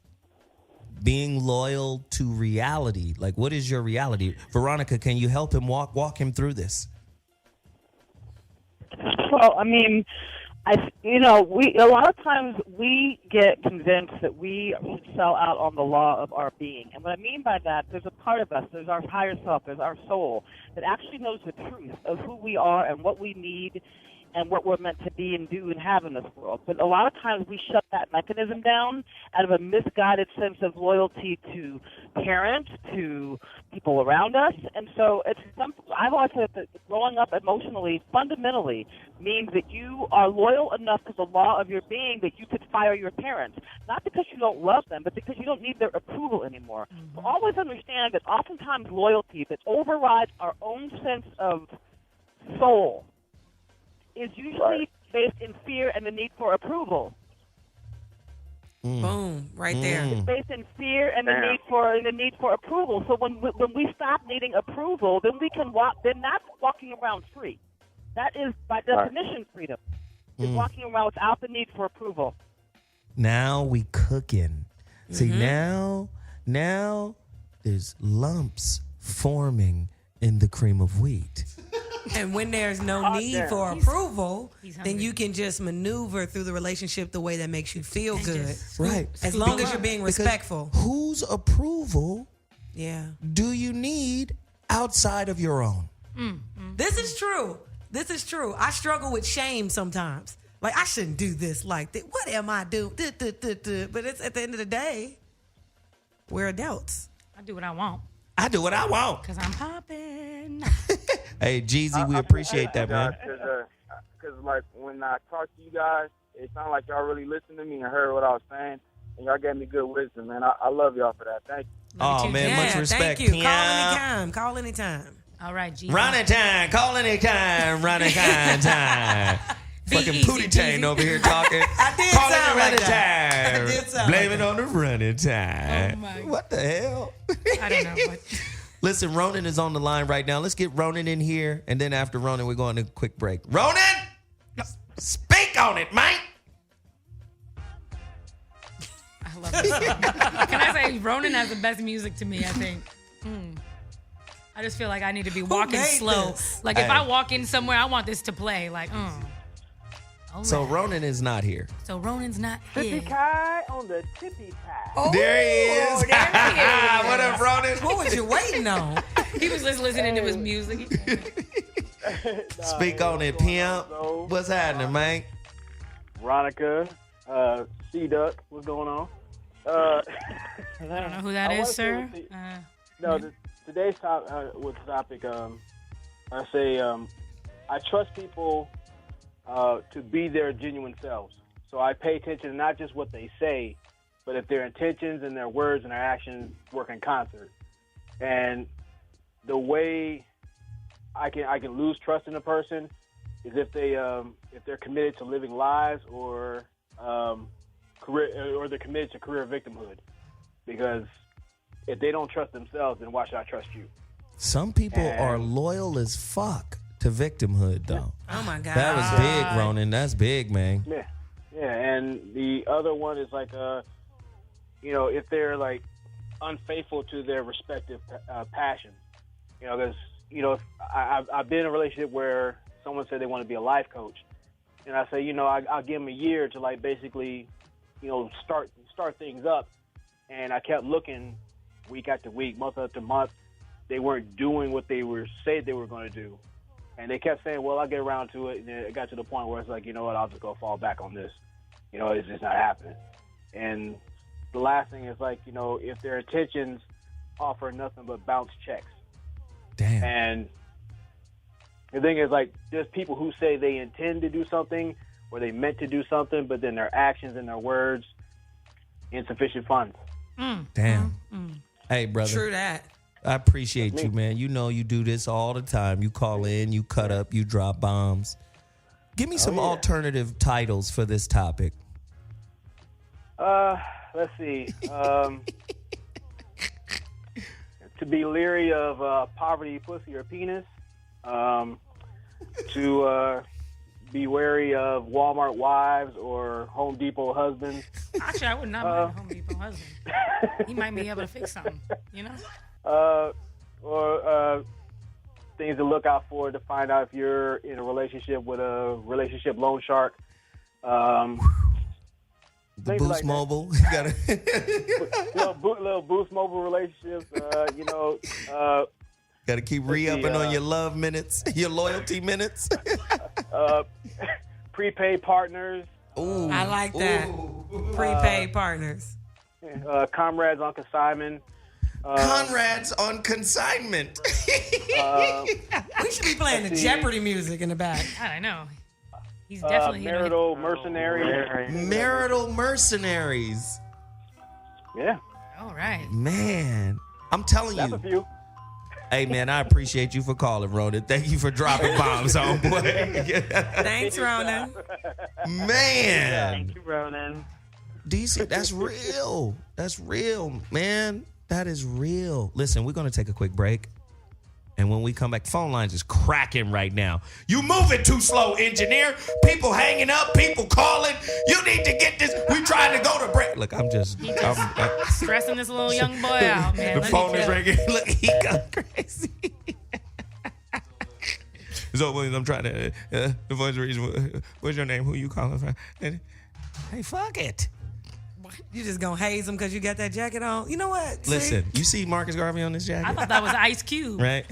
Being loyal to reality. Like, what is your reality? Veronica, can you help him walk him through this? Well, I mean, a lot of times we get convinced that we should sell out on the law of our being. And what I mean by that, there's a part of us, there's our higher self, there's our soul, that actually knows the truth of who we are and what we need and what we're meant to be and do and have in this world. But a lot of times we shut that mechanism down out of a misguided sense of loyalty to parents, to people around us. And so I've always said that growing up emotionally fundamentally means that you are loyal enough to the law of your being that you could fire your parents. Not because you don't love them, but because you don't need their approval anymore. Mm-hmm. So always understand that oftentimes loyalty that overrides our own sense of soul is usually based in fear and the need for approval. Boom, right there. It's based in fear and the need for approval. So when we stop needing approval, then we can walk. Then that's walking around free. That is by definition freedom. Is walking around without the need for approval. Now we cooking. See, now there's lumps forming in the cream of wheat. And when there's no need for approval, then you can just maneuver through the relationship the way that makes you feel good. Right. As long as you're being respectful. Whose approval do you need outside of your own? This is true. This is true. I struggle with shame sometimes. Like, I shouldn't do this like that. What am I doing? But it's at the end of the day, we're adults. I do what I want. I do what I want. Because I'm popping. Hey, Jeezy, we appreciate that, man. Because, like, when I talk to you guys, it sounded like y'all really listened to me and heard what I was saying. And y'all gave me good wisdom, man. I love y'all for that. Thank you. Oh, man, much respect. Thank you. Call anytime. All right, G. Ronnie time. Call anytime. Ronnie time. Fucking easy, Pootie Tang over here talking. I did Call sound it like running that. time. I did sound Blame like it on the running time. Oh, my. What the hell? I don't know. But Listen, Ronan is on the line right now. Let's get Ronan in here, and then after Ronan, we're going to a quick break. Ronan, speak on it, mate. I love this song. Can I say Ronan has the best music to me, I think. I just feel like I need to be walking slow. This? Like, if I walk in somewhere, I want this to play. Like, All So right. Ronan is not here. So Ronan's not Tippy here. Kai on the tippy pie. Oh, There he is. there he is. What up, Ronan? What was you waiting on? He was just listening to his music. Speak on it, pimp. What's happening, man? Veronica, C-Duck, what's going on? I don't know who that is, sir. Today's topic, I say I trust people to be their genuine selves. So I pay attention to not just what they say, but if their intentions and their words and their actions work in concert. And the way I can lose trust in a person is if they're committed to living lies or they're committed to career victimhood. Because if they don't trust themselves, then why should I trust you? Some people are loyal as fuck to victimhood, though. Oh, my God. That was big, Ronan. That's big, man. Yeah. And the other one is like, if they're like unfaithful to their respective passions, because I've been in a relationship where someone said they want to be a life coach, and I say, I'll give them a year to like basically, start things up, and I kept looking week after week, month after month. They weren't doing what they said they were going to do. And they kept saying, well, I'll get around to it. And it got to the point where it's like, you know what, I'll just go fall back on this. It's just not happening. And the last thing is like, if their intentions offer nothing but bounce checks. Damn. And the thing is like, there's people who say they intend to do something or they meant to do something, but then their actions and their words, insufficient funds. Damn. Hey, brother. True that. I appreciate you, man. You do this all the time. You call in, you cut up, you drop bombs. Give me some alternative titles for this topic. Let's see. To be leery of poverty, pussy, or penis. To be wary of Walmart wives or Home Depot husbands. Actually, I would not mind a Home Depot husband. He might be able to fix something, or things to look out for to find out if you're in a relationship with a relationship loan shark. The Boost like Mobile. You gotta little Boost Mobile relationships. Got to keep re-upping on your love minutes, your loyalty minutes. Prepaid partners. Ooh, I like that. Prepaid partners. Comrades on consignment. Conrad's on consignment. We should be playing the Jeopardy music in the back. I know. He's definitely marital mercenaries. Marital mercenaries. Yeah. All right. Man, I'm telling That's you. a few. Hey, man, I appreciate you for calling, Ronan. Thank you for dropping bombs, homeboy. Thanks, Ronan. Man. Thank you, Ronan. DC, that's real. That's real, man. That is real. Listen, we're going to take a quick break. And when we come back, phone lines is cracking right now. You moving too slow, engineer. People hanging up, people calling. You need to get this. We trying to go to break. Look, I'm stressing this little young boy out, man. The phone is ringing. Look, he got crazy. ZoWilliams, I'm trying to, the voice of reason. What's your name? Who you calling from? Hey, fuck it. You just gonna haze him because you got that jacket on? You know what? Listen, you see Marcus Garvey on this jacket? I thought that was Ice Cube. Right?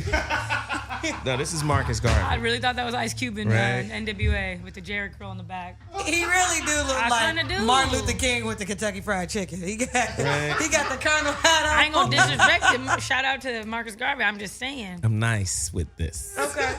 No, this is Marcus Garvey. I really thought that was Ice Cube in Right. NWA with the Jerry curl in the back. He really do look like Martin Luther King with the Kentucky Fried Chicken. He got the Colonel hat on. I ain't gonna disrespect him. Shout out to Marcus Garvey. I'm just saying. I'm nice with this. Okay.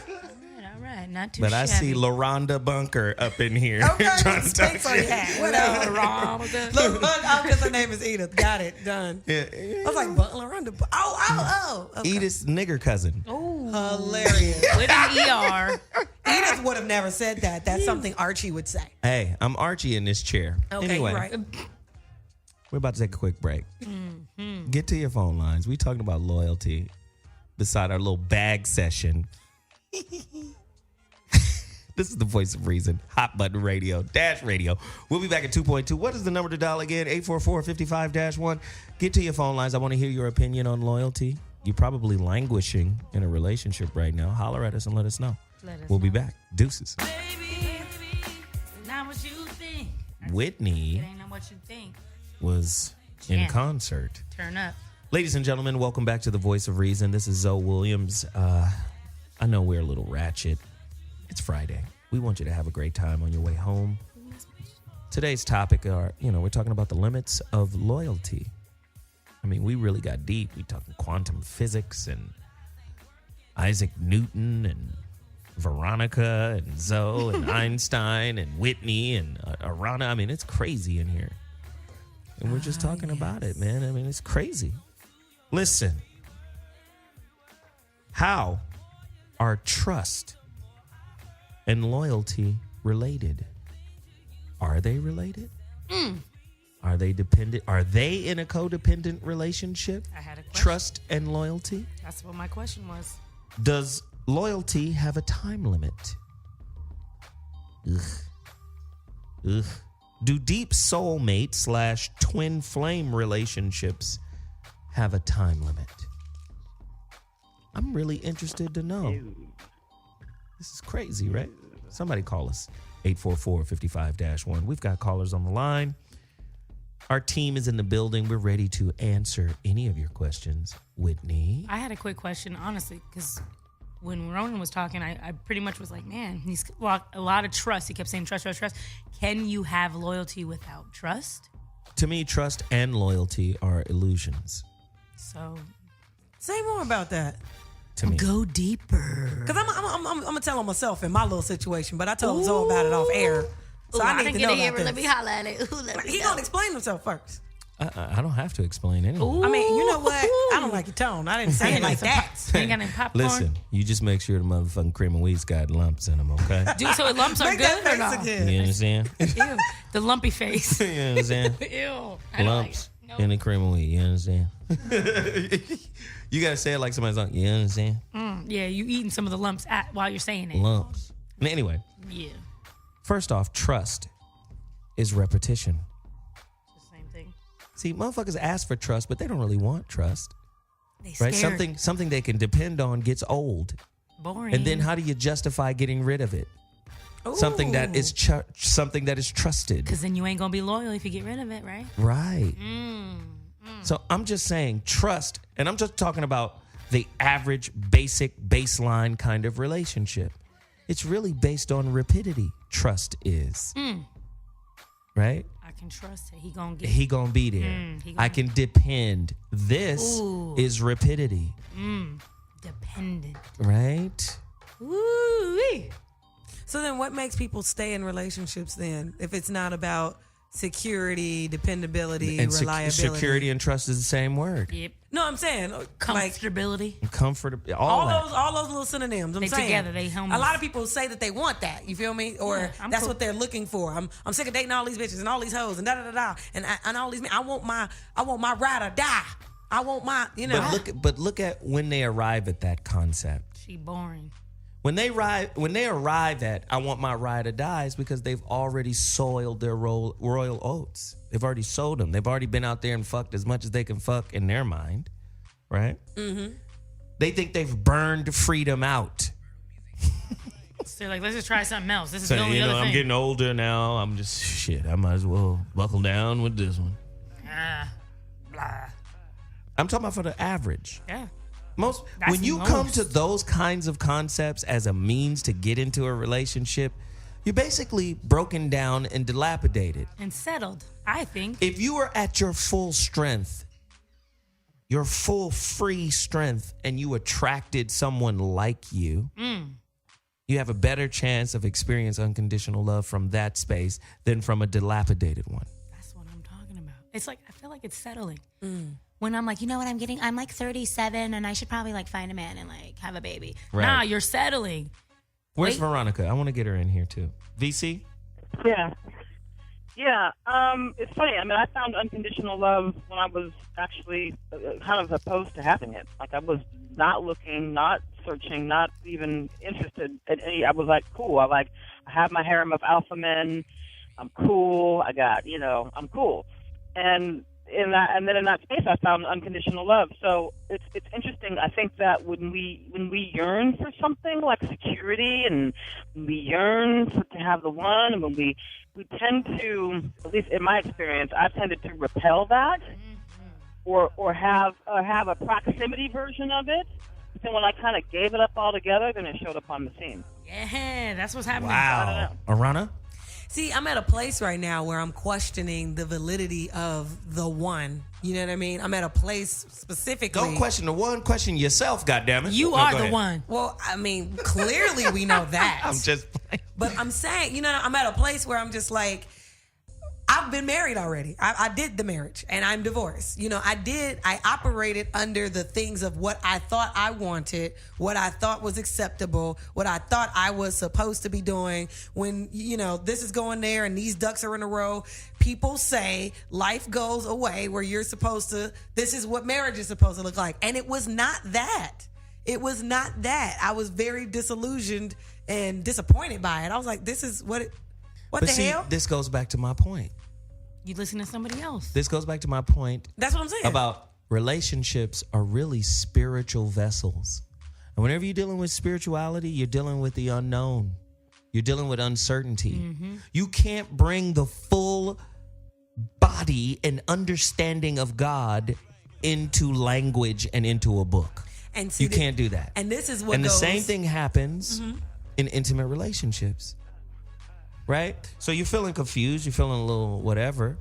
All right, not too But shabby. I see LaRonda Bunker up in here. Okay, trying to talk so yeah, shit. whatever. LaRonda. Because her name is Edith. Got it. Done. Yeah. I was like, LaRonda. Oh. Okay. Edith's nigger cousin. Oh, hilarious. With an ER. Edith would have never said that. That's something Archie would say. Hey, I'm Archie in this chair. Okay, anyway, right. we're about to take a quick break. Mm-hmm. Get to your phone lines. We talking about loyalty beside our little bag session. This is the voice of reason. Hot button radio, dash radio. We'll be back at 2.2. What is the number to dial again? 844-55-1. Get to your phone lines. I want to hear your opinion on loyalty. You're probably languishing in a relationship right now. Holler at us and let us know. We'll be back. Deuces. Baby, not what you think. Whitney It ain't not what you think. was in Jam. concert. Turn up. Ladies and gentlemen, welcome back to the Voice of Reason. This is ZoWilliams. I know we're a little ratchet. It's Friday. We want you to have a great time on your way home. Today's topic we're talking about the limits of loyalty. I mean, we really got deep. We talking quantum physics and Isaac Newton and Veronica and Zoe and Einstein and Whitney and Aarona. I mean, it's crazy in here. And we're just talking about it, man. I mean, it's crazy. Listen. How are trust and loyalty related? Are they related? Are they dependent? Are they in a codependent relationship? I had a question. Trust and loyalty? That's what my question was. Does loyalty have a time limit? Ugh. Do deep soulmate / twin flame relationships have a time limit? I'm really interested to know. This is crazy, right? Somebody call us. 844-55-1. We've got callers on the line. Our team is in the building. We're ready to answer any of your questions. Whitney? I had a quick question, honestly, because when Ronan was talking, I pretty much was like, man, he's got a lot of trust. He kept saying trust, trust, trust. Can you have loyalty without trust? To me, trust and loyalty are illusions. So, say more about that. To me. Go deeper. Because I'm going to tell on myself in my little situation, but I told Zoe about it off air. So I need to know about this. Let me holler at it. He's going to explain himself first. I don't have to explain anything. I mean, you know what? I don't like your tone. I didn't say it like that. Ain't got any popcorn? Listen, you just make sure the motherfucking cream and wheat's got lumps in them, okay? Dude, so lumps are Make good that or no? face again. You understand? Ew, the lumpy face. You understand? Ew. I don't Lumps like in the cream and wheat, you understand? You got to say it like somebody's like, you understand? Yeah, you eating some of the lumps while you're saying it. Lumps. Anyway, Yeah. first off, trust is repetition. It's the same thing. See, motherfuckers ask for trust, but they don't really want trust. They Right? scared. Something they can depend on gets old. Boring. And then how do you justify getting rid of it? Something that is something that is trusted. Because then you ain't going to be loyal if you get rid of it, right? Right. So I'm just saying trust, and I'm just talking about the average, basic, baseline kind of relationship. It's really based on rapidity. Trust is. Right? I can trust it. He going to get He gonna be there. I can depend. This is rapidity. dependent. Right? Woo-wee. So then what makes people stay in relationships then if it's not about security, dependability, And reliability. security and trust is the same word. Yep. No, I'm saying Comfortability. Comfortability. all those little synonyms. I'm saying together, they homies. A lot of people say that they want that. You feel me? Or Yeah, I'm that's cool. what they're looking for. I'm sick of dating all these bitches and all these hoes and da da da da and all these men. I want my ride or die. I want my But look at when they arrive at that concept. She boring. When they arrive at I want my ride or die is because they've already soiled their royal oats. They've already sold them. They've already been out there and fucked as much as they can fuck in their mind, right? Mm-hmm. They think they've burned freedom out. So they're like, let's just try something else. This is So, the only other thing. I'm getting older now. I'm just shit. I might as well buckle down with this one. Blah. I'm talking about for the average. Yeah. When you come to those kinds of concepts as a means to get into a relationship, you're basically broken down and dilapidated. And settled, I think. If you were at your full strength, your full free strength, and you attracted someone like you, you have a better chance of experiencing unconditional love from that space than from a dilapidated one. That's what I'm talking about. It's like, I feel like it's settling. When I'm like, you know what I'm getting? I'm like 37 and I should probably like find a man and like have a baby. Right. Nah, you're settling. Where's Veronica? I want to get her in here too. VC? Yeah. Yeah. It's funny. I mean, I found unconditional love when I was actually kind of opposed to having it. Like, I was not looking, not searching, not even interested in any. I was like, cool. I have my harem of alpha men. I'm cool. I'm cool. And in that space, I found unconditional love. So it's interesting. I think that when we yearn for something like security, and when we yearn to have the one, and when we tend to, at least in my experience, I've tended to repel that, or have a proximity version of it. But then when I kind of gave it up altogether, then it showed up on the scene. Yeah, that's what's happening. Wow. Aarona? See, I'm at a place right now where I'm questioning the validity of the one. You know what I mean? I'm at a place specifically. Don't question the one, question yourself, goddammit. You are the one. Well, I mean, clearly we know that. I'm just playing. But I'm saying, I'm at a place where I'm just like, I've been married already. I did the marriage and I'm divorced. I operated under the things of what I thought I wanted, what I thought was acceptable, what I thought I was supposed to be doing. When, this is going there and these ducks are in a row, people say life goes away where you're supposed to, this is what marriage is supposed to look like. And it was not that. It was not that. I was very disillusioned and disappointed by it. I was like, this is what the hell? This goes back to my point. You listen to somebody else. This goes back to my point. That's what I'm saying. About relationships are really spiritual vessels. And whenever you're dealing with spirituality, you're dealing with the unknown. You're dealing with uncertainty. Mm-hmm. You can't bring the full body and understanding of God into language and into a book. And see, you can't do that. And this is what And goes, the same thing happens in intimate relationships. Right? So you're feeling confused, you're feeling a little whatever.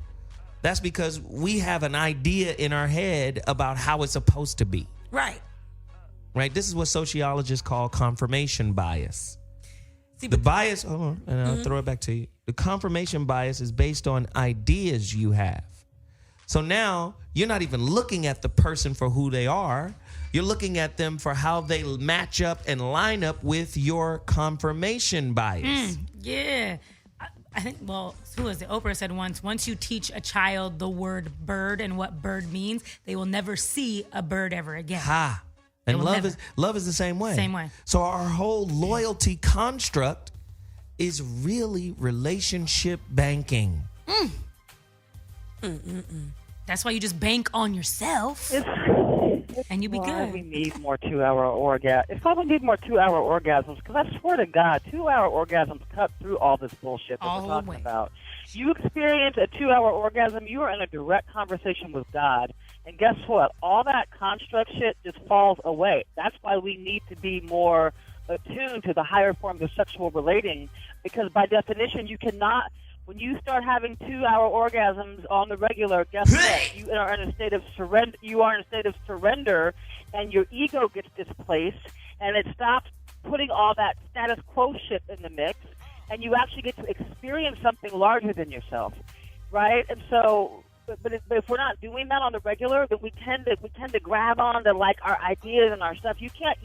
That's because we have an idea in our head about how it's supposed to be. Right. Right? This is what sociologists call confirmation bias. See, the bias, hold on, and I'll throw it back to you. The confirmation bias is based on ideas you have. So now you're not even looking at the person for who they are. You're looking at them for how they match up and line up with your confirmation bias. Yeah. I think, who was it? Oprah said once you teach a child the word bird and what bird means, they will never see a bird ever again. Ha. And love is the same way. Same way. So our whole loyalty construct is really relationship banking. That's why you just bank on yourself. And you be good. We need more 2-hour orgasms. It's why we need more 2-hour orgasms, because I swear to God, 2-hour orgasms cut through all this bullshit that we're talking about. You experience a 2-hour orgasm, you are in a direct conversation with God. And guess what? All that construct shit just falls away. That's why we need to be more attuned to the higher forms of sexual relating, because by definition, you cannot... When you start having 2-hour orgasms on the regular, guess what? You are in a state of surrender. You are in a state of surrender, and your ego gets displaced, and it stops putting all that status quo shit in the mix, and you actually get to experience something larger than yourself. right? And so, but if we're not doing that on the regular, then we tend to grab on to like our ideas and our stuff. You can't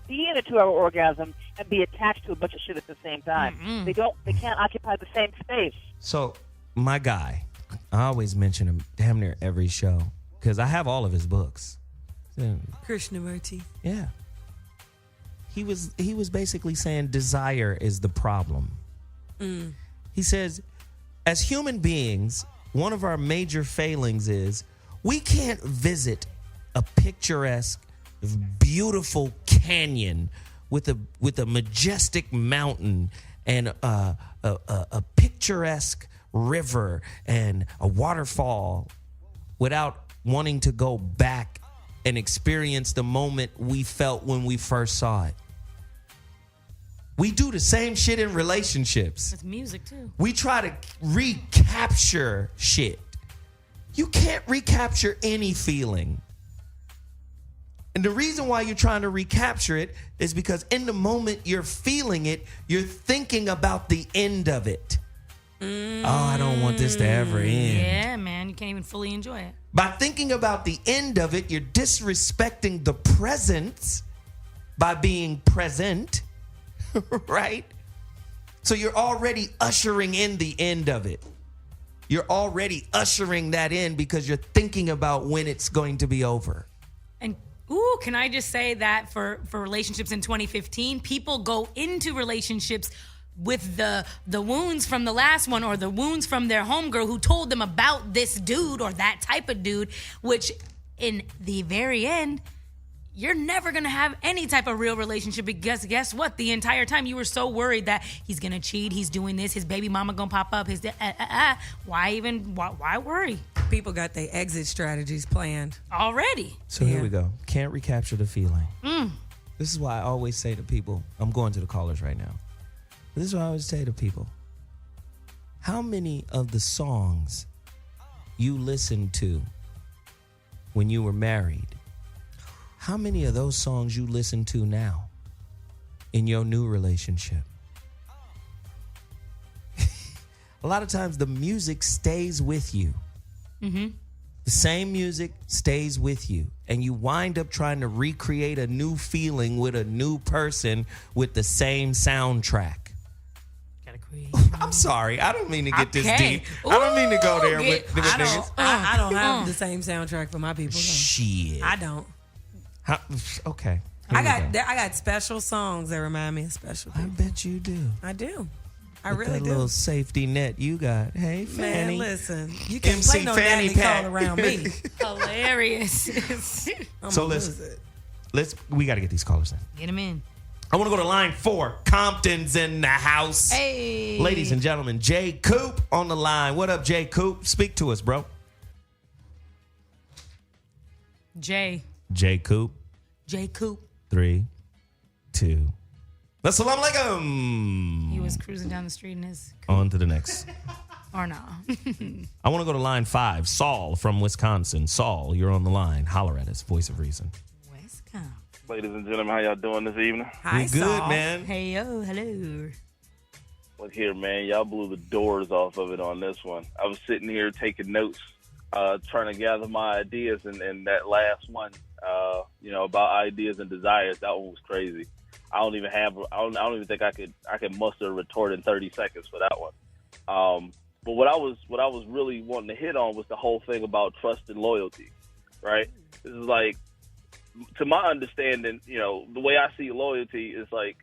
be in a 2-hour orgasm and be attached to a bunch of shit at the same time. They can't occupy the same space. So my guy, I always mention him damn near every show because I have all of his books. Krishnamurti. Yeah. He was basically saying desire is the problem. He says, as human beings, one of our major failings is we can't visit a picturesque, beautiful canyon with a majestic mountain and a picturesque river and a waterfall without wanting to go back and experience the moment we felt when we first saw it. We do the same shit in relationships. With music, too. We try to recapture shit. You can't recapture any feeling. And the reason why you're trying to recapture it is because in the moment you're feeling it, you're thinking about the end of it. Oh, I don't want this to ever end. Yeah, man. You can't even fully enjoy it. By thinking about the end of it, you're disrespecting the present by being present. Right? So you're already ushering in the end of it. You're already ushering that in because you're thinking about when it's going to be over. And can I just say that for relationships in 2015, people go into relationships with the wounds from the last one or the wounds from their homegirl who told them about this dude or that type of dude, which in the very end, you're never going to have any type of real relationship because guess what? The entire time you were so worried that he's going to cheat, he's doing this, his baby mama going to pop up, why worry? People got their exit strategies planned. Already. So here we go. Can't recapture the feeling. This is why I always say to people, I'm going to the callers right now. This is what I always say to people. How many of the songs you listened to when you were married, how many of those songs you listen to now in your new relationship? A lot of times the music stays with you. The same music stays with you. And you wind up trying to recreate a new feeling with a new person with the same soundtrack. I'm sorry. I don't mean to get this deep. I don't mean to go there with niggas. I don't have the same soundtrack for my people. Though. Shit. I don't. Okay. I got special songs that remind me of special people. I bet you do. I do. I with really that do. little safety net you got. Hey, Fanny. Man, listen. You can't MC play no Fanny Natalie Pack Cole around me. Hilarious. So we got to get these callers in. Get them in. I want to go to line 4. Compton's in the house. Hey. Ladies and gentlemen, Jay Coop on the line. What up, Jay Coop? Speak to us, bro. Jay Coop. J. Coop. 3, 2. Assalamu alaikum. He was cruising down the street in his... On to the next. Or no. I want to go to line 5. Saul from Wisconsin. Saul, you're on the line. Holler at us. Voice of reason. Wisconsin. Ladies and gentlemen, how y'all doing this evening? Hi, we good, Saul. man. Hey, yo, hello. Look here, man. Y'all blew the doors off of it on this one. I was sitting here taking notes, trying to gather my ideas, and that last one, about ideas and desires, that one was crazy. I don't even think I could muster a retort in 30 seconds for that one. But what I was really wanting to hit on was the whole thing about trust and loyalty, right? This is like, to my understanding, the way I see loyalty is like,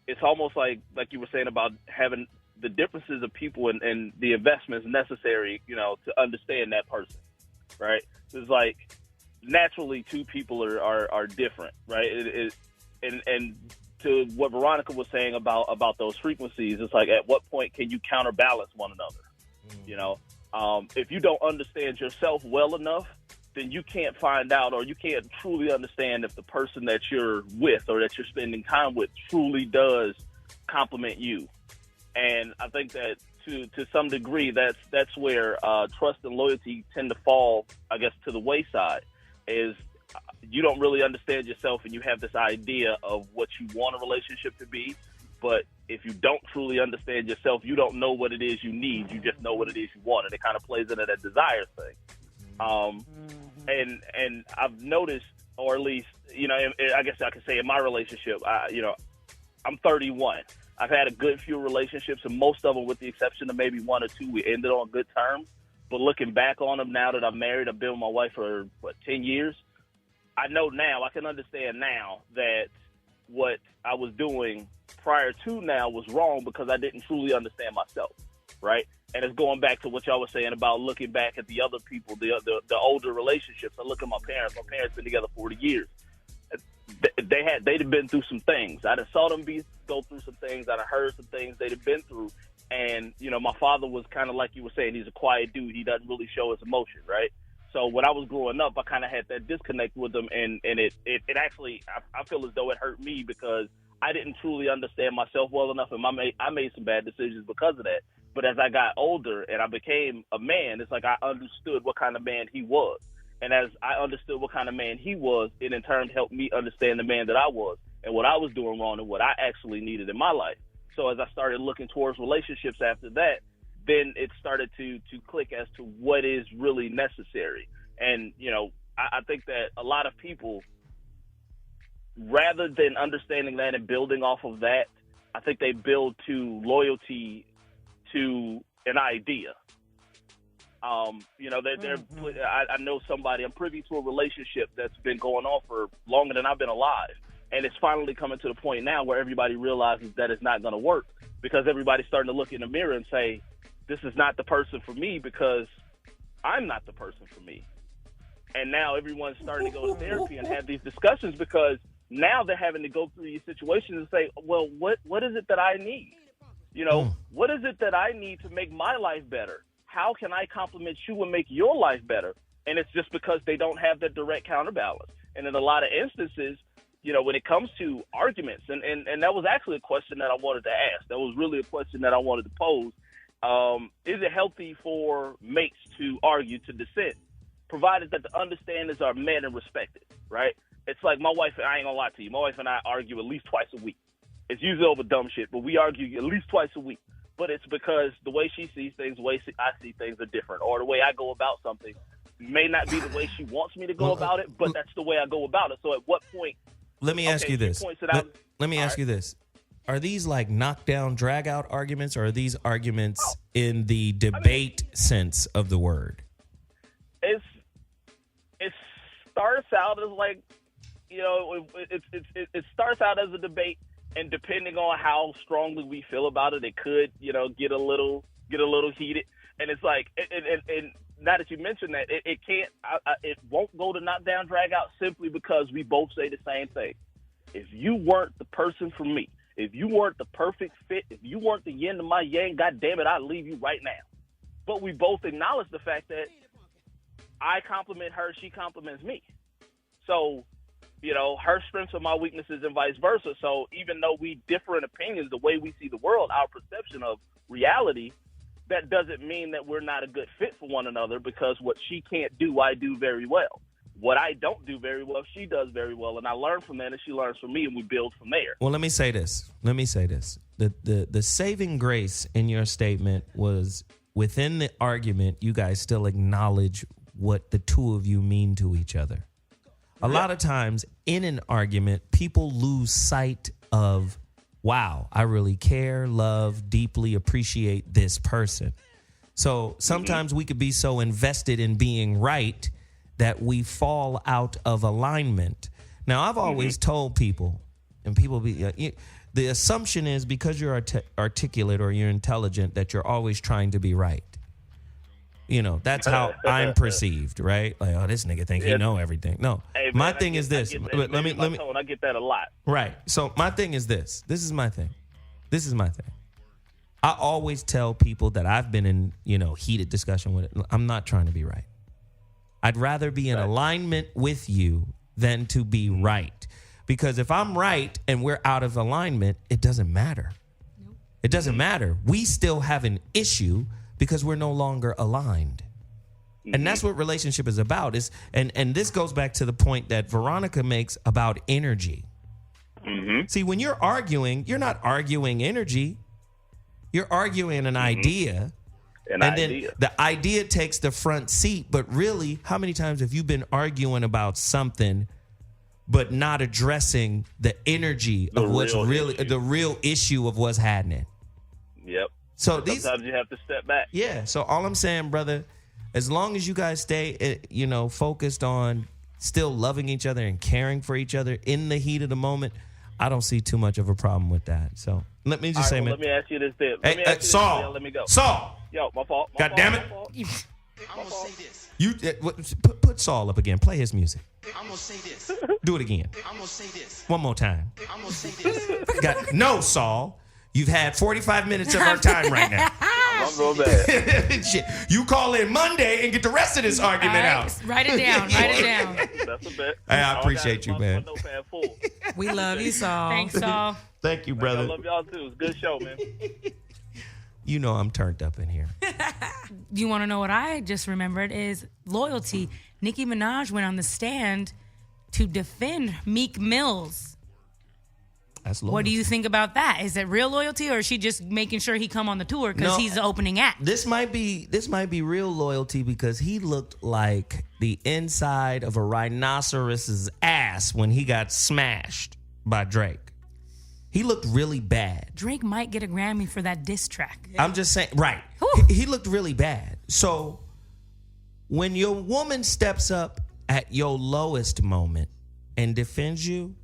it's almost like you were saying about having the differences of people and the investments necessary, to understand that person, right? It's like naturally two people are different, right? And to what Veronica was saying about those frequencies, it's like at what point can you counterbalance one another? If you don't understand yourself well enough, then you can't find out or you can't truly understand if the person that you're with or that you're spending time with truly does complement you. And I think that to some degree, that's where trust and loyalty tend to fall, I guess, to the wayside, is you don't really understand yourself and you have this idea of what you want a relationship to be, But if you don't truly understand yourself, you don't know what it is you need. You just know what it is you want, and it kind of plays into that desire thing. And I've noticed, or at least, I guess I could say in my relationship, I'm 31. I've had a good few relationships, and most of them, with the exception of maybe one or two, we ended on good terms. But looking back on them now that I'm married, I've been with my wife for, 10 years, I know now, I can understand now that what I was doing prior to now was wrong because I didn't truly understand myself, right? And it's going back to what y'all was saying about looking back at the other people, the older relationships. I look at my parents. My parents been together 40 years. They'd have been through some things. I done saw them go through some things. I done heard some things they'd have been through. And, my father was kind of like you were saying, he's a quiet dude. He doesn't really show his emotion, right? So when I was growing up, I kind of had that disconnect with him. And it actually, I feel as though it hurt me because I didn't truly understand myself well enough. And I made some bad decisions because of that. But as I got older and I became a man, it's like I understood what kind of man he was. And as I understood what kind of man he was, it in turn helped me understand the man that I was and what I was doing wrong and what I actually needed in my life. So as I started looking towards relationships after that, then it started to click as to what is really necessary. And, I think that a lot of people, rather than understanding that and building off of that, I think they build to loyalty to an idea. I know somebody, I'm privy to a relationship that's been going on for longer than I've been alive. And it's finally coming to the point now where everybody realizes that it's not going to work because everybody's starting to look in the mirror and say, this is not the person for me because I'm not the person for me. And now everyone's starting to go to therapy and have these discussions because now they're having to go through these situations and say, well, what is it that I need? What is it that I need to make my life better? How can I compliment you and make your life better? And it's just because they don't have that direct counterbalance. And in a lot of instances, when it comes to arguments, and that was actually a question that I wanted to ask. That was really a question that I wanted to pose. Is it healthy for mates to argue, to dissent, provided that the understandings are met and respected, right? It's like my wife, I ain't gonna lie to you, my wife and I argue at least twice a week. It's usually over dumb shit, but we argue at least twice a week. But it's because the way she sees things, the way I see things are different, or the way I go about something may not be the way she wants me to go about it, but that's the way I go about it. So at what point? Let me ask you this. Let me ask you this. Are these like knockdown, drag out arguments, or are these arguments in the debate sense of the word? It starts out as like, it starts out as a debate, and depending on how strongly we feel about it, it could, get a little heated. And it's like, and now that you mentioned that, it can't, it won't go to knockdown, drag out simply because we both say the same thing. If you weren't the person for me, if you weren't the perfect fit, if you weren't the yin to my yang, God damn it, I'd leave you right now. But we both acknowledge the fact that I compliment her, she compliments me. So, her strengths are my weaknesses and vice versa. So even though we differ in opinions, the way we see the world, our perception of reality, that doesn't mean that we're not a good fit for one another because what she can't do, I do very well. What I don't do very well, she does very well. And I learn from that and she learns from me and we build from there. Well, let me say this. The saving grace in your statement was within the argument, you guys still acknowledge what the two of you mean to each other. A lot of times in an argument, people lose sight of, wow, I really care, love, deeply appreciate this person. So sometimes we could be so invested in being right that we fall out of alignment. Now, I've always told people, and people the assumption is because you're articulate or you're intelligent that you're always trying to be right. That's how I'm perceived, right? Like, oh, this nigga think he know everything. No, hey, man, my thing is this. Let me. I get that a lot. Right. So my thing is this. This is my thing. I always tell people that I've been in, heated discussion with it. I'm not trying to be right. I'd rather be in alignment with you than to be right. Because if I'm right and we're out of alignment, it doesn't matter. It doesn't matter. We still have an issue because we're no longer aligned. And that's what relationship is about. And this goes back to the point that Veronica makes about energy. Mm-hmm. See, when you're arguing, you're not arguing energy. You're arguing an idea. Then the idea takes the front seat. But really, how many times have you been arguing about something but not addressing the energy of what's really the real issue of what's happening? Yep. So sometimes you have to step back. Yeah. So all I'm saying, brother, as long as you guys stay, focused on still loving each other and caring for each other in the heat of the moment, I don't see too much of a problem with that. So let me just say, man. Let me ask you this, then. Saul. Let me go. Saul. Yo, my fault. God damn it. I'm gonna say this. You put Saul up again. Play his music. I'm gonna say this. Do it again. I'm gonna say this. One more time. I'm gonna say this. No, Saul. You've had 45 minutes of our time right now. I'm going bad. Shit. You call in Monday and get the rest of this argument out. Write it down. Write it down. That's a bet. Hey, I appreciate you, man. We love you, Saul. Thanks, Saul. Thank you, brother. I love y'all too. It's a good show, man. You know I'm turned up in here. You want to know what I just remembered is loyalty. Nicki Minaj went on the stand to defend Meek Mills. That's loyalty. What do you think about that? Is it real loyalty, or is she just making sure he come on the tour because he's the opening act? This might be real loyalty because he looked like the inside of a rhinoceros's ass when he got smashed by Drake. He looked really bad. Drake might get a Grammy for that diss track. I'm just saying, right. He looked really bad. So when your woman steps up at your lowest moment and defends you,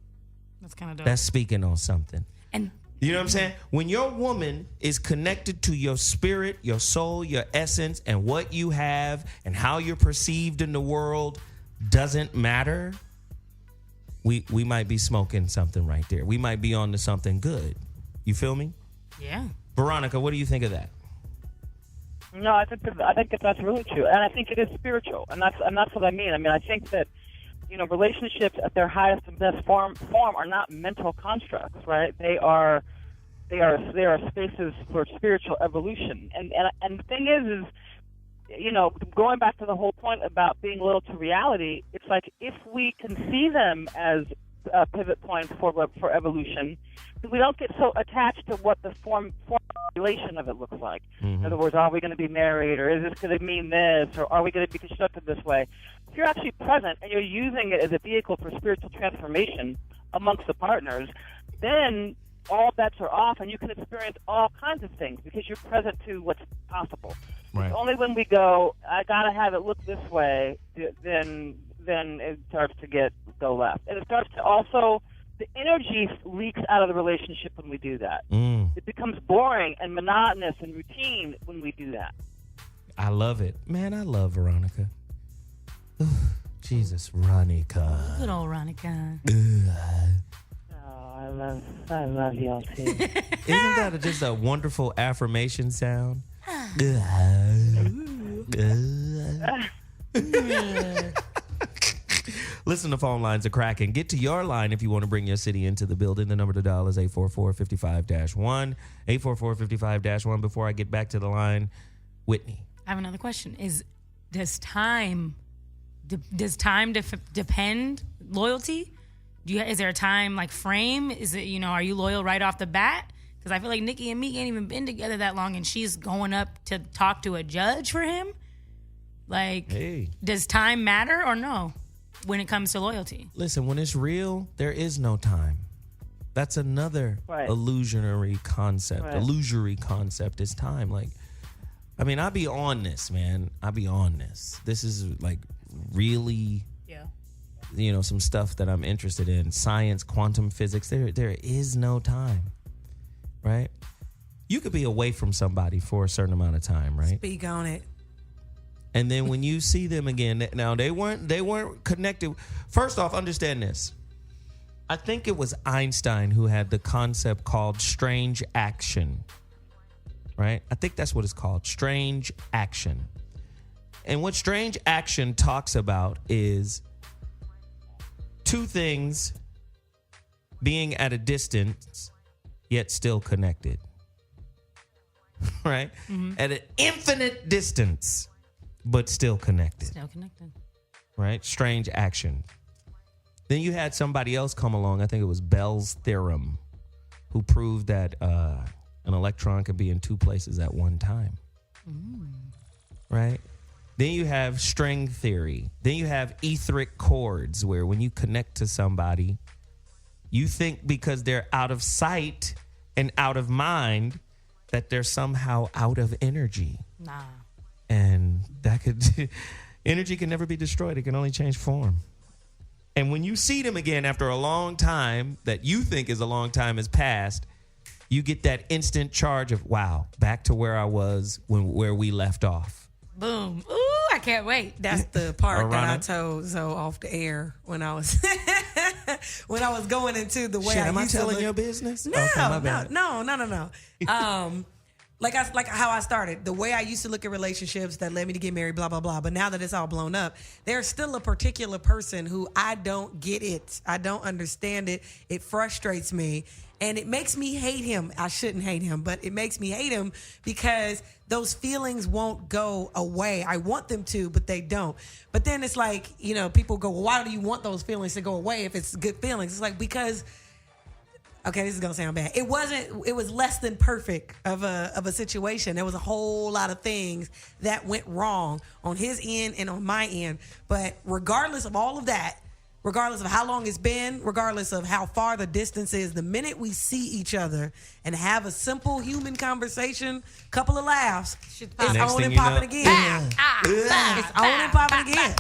that's kind of dope. That's speaking on something. And you know what I'm saying? When your woman is connected to your spirit, your soul, your essence, and what you have and how you're perceived in the world doesn't matter, we might be smoking something right there. We might be on to something good. You feel me? Yeah. Veronica, what do you think of that? No, I think that's really true, and I think it is spiritual, and that's what I mean. I mean, I think that relationships at their highest and best form are not mental constructs, right? They are spaces for spiritual evolution, and the thing is going back to the whole point about being loyal to reality, it's like if we can see them as pivot points for evolution, we don't get so attached to what the formulation of it looks like. Mm-hmm. In other words, are we going to be married, or is this going to mean this, or are we going to be constructed this way? If you're actually present and you're using it as a vehicle for spiritual transformation amongst the partners, then all bets are off and you can experience all kinds of things because you're present to what's possible. Right. It's only when we go, I got to have it look this way, then it starts to go left. And it starts to also, the energy leaks out of the relationship when we do that. It becomes boring and monotonous and routine when we do that. I love it. Man, I love Veronica. Jesus, Veronica. Good old Veronica. I love y'all too. Isn't that just a wonderful affirmation sound? Listen, the phone lines are cracking. Get to your line if you want to bring your city into the building. The number to dial is 844-55-1. 844-55-1. Before I get back to the line, Whitney. I have another question. Does time depend loyalty? Is there a time like frame? Is it, are you loyal right off the bat? Because I feel like Nicki and me ain't even been together that long, and she's going up to talk to a judge for him. Like, Does time matter or no when it comes to loyalty? Listen, when it's real, there is no time. That's another illusionary concept. Right. Illusory concept is time. Like, I mean, I be on this, man. I be on this. This is like really, some stuff that I'm interested in. Science, quantum physics. There is no time, right? You could be away from somebody for a certain amount of time, right? Speak on it. And then when you see them again, now they weren't connected. First off, understand this. I think it was Einstein who had the concept called strange action, right? I think that's what it's called, strange action. And what strange action talks about is two things being at a distance yet still connected, right? Mm-hmm. At an infinite distance, but still connected. Still connected. Right? Strange action. Then you had somebody else come along. I think it was Bell's theorem, who proved that an electron could be in two places at one time. Right? Then you have string theory. Then you have etheric chords, where when you connect to somebody, you think because they're out of sight and out of mind that they're somehow out of energy. Nah. And that could energy can never be destroyed. It can only change form. And when you see them again after a long time that you think is a long time has passed, you get that instant charge of, wow, back to where I was where we left off. Boom. Ooh, I can't wait. That's the part Aarona? that I told Zoe off the air when I was when I was going into the way Shit, I am I used to telling look. your business? No, Okay, my bad. no. Like how I started, the way I used to look at relationships that led me to get married, blah, blah, blah. But now that it's all blown up, there's still a particular person who I don't get it. I don't understand it. It frustrates me. And it makes me hate him. I shouldn't hate him, but it makes me hate him because those feelings won't go away. I want them to, but they don't. But then it's like, people go, well, why do you want those feelings to go away if it's good feelings? It's like, because... Okay, this is gonna sound bad. It was less than perfect of a situation. There was a whole lot of things that went wrong on his end and on my end. But regardless of all of that, regardless of how long it's been, regardless of how far the distance is, the minute we see each other and have a simple human conversation, couple of laughs, it's on and popping again. It's on and popping again.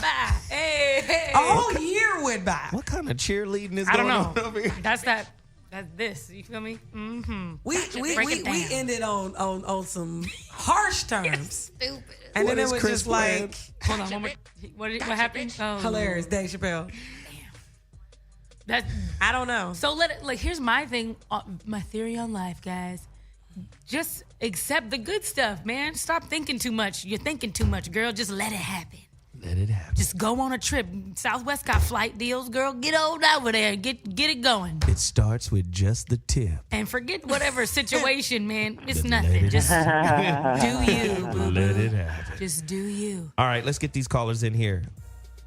Hey. A whole year went by. What kind of cheerleading is I don't going know. on over here? That's this. You feel me? Mm-hmm. We ended on some harsh terms. Stupid. And What then it is was Chris just playing? like Hold on. What happened? Oh. hilarious. Dave Chappelle. I don't know. So here's my thing, my theory on life, guys. Just accept the good stuff, man. Stop thinking too much. You're thinking too much, girl. Just let it happen. Let it happen. Just go on a trip. Southwest got flight deals, girl. Get on over there. Get it going. It starts with just the tip. And forget whatever situation, man. It's Just nothing. let it Just do you, boo. Let it happen. Just do you. All right, let's get these callers in here.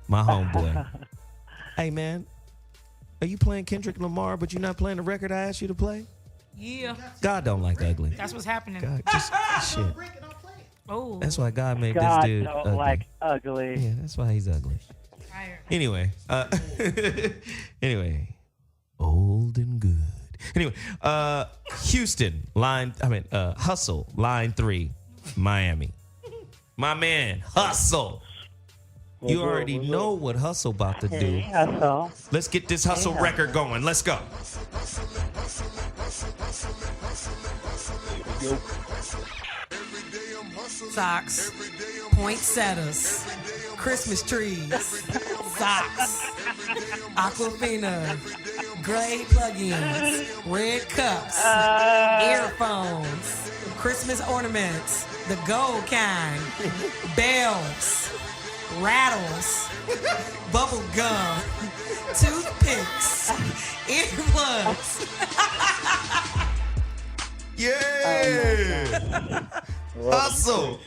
My homeboy. Hey, man. Are you playing Kendrick Lamar, but you're not playing the record I asked you to play? Yeah. God don't like ugly. That's what's happening. God, just shit. Oh. That's why God made God this dude don't ugly. like ugly. Yeah, that's why he's ugly. Anyway, old and good. Anyway, Houston, Hustle, line 3, Miami. My man, Hustle. You already know what Hustle about to do. Hustle. Let's get this Hustle record going. Let's go. Socks, poinsettias, Christmas trees, socks, Aquafina, gray plugins, red cups, earphones, Christmas ornaments, the gold kind, bells, rattles, bubble gum, toothpicks, earplugs. Yeah. Hustle.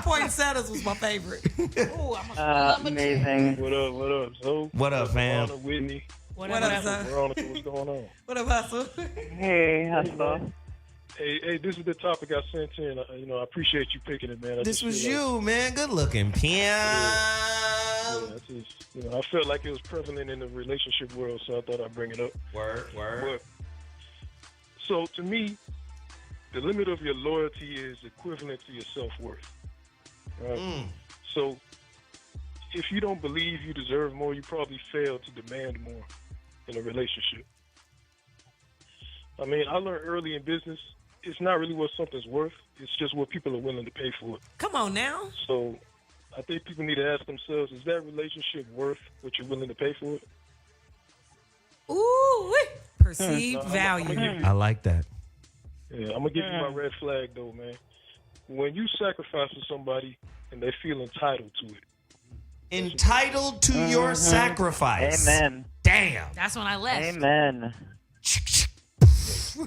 Poinsettias was my favorite. Amazing. What up, Zoe? What up, fam? Veronica, Whitney. What up, son? Veronica, what's going on? What up, Hustle? Hey, Hustle. Hey, this is the topic I sent in. I appreciate you picking it, man. This was you, man. Good looking, Pam. I felt like it was prevalent in the relationship world, so I thought I'd bring it up. Word. So to me, the limit of your loyalty is equivalent to your self-worth. Right? So if you don't believe you deserve more, you probably fail to demand more in a relationship. I mean, I learned early in business, it's not really what something's worth. It's just what people are willing to pay for it. Come on now. So I think people need to ask themselves, is that relationship worth what you're willing to pay for it? Ooh, perceived value. I like that. Yeah, I'm going to give you my red flag, though, man. When you sacrifice for somebody and they feel entitled to it. Entitled to your sacrifice. Amen. Damn. That's when I left. Amen.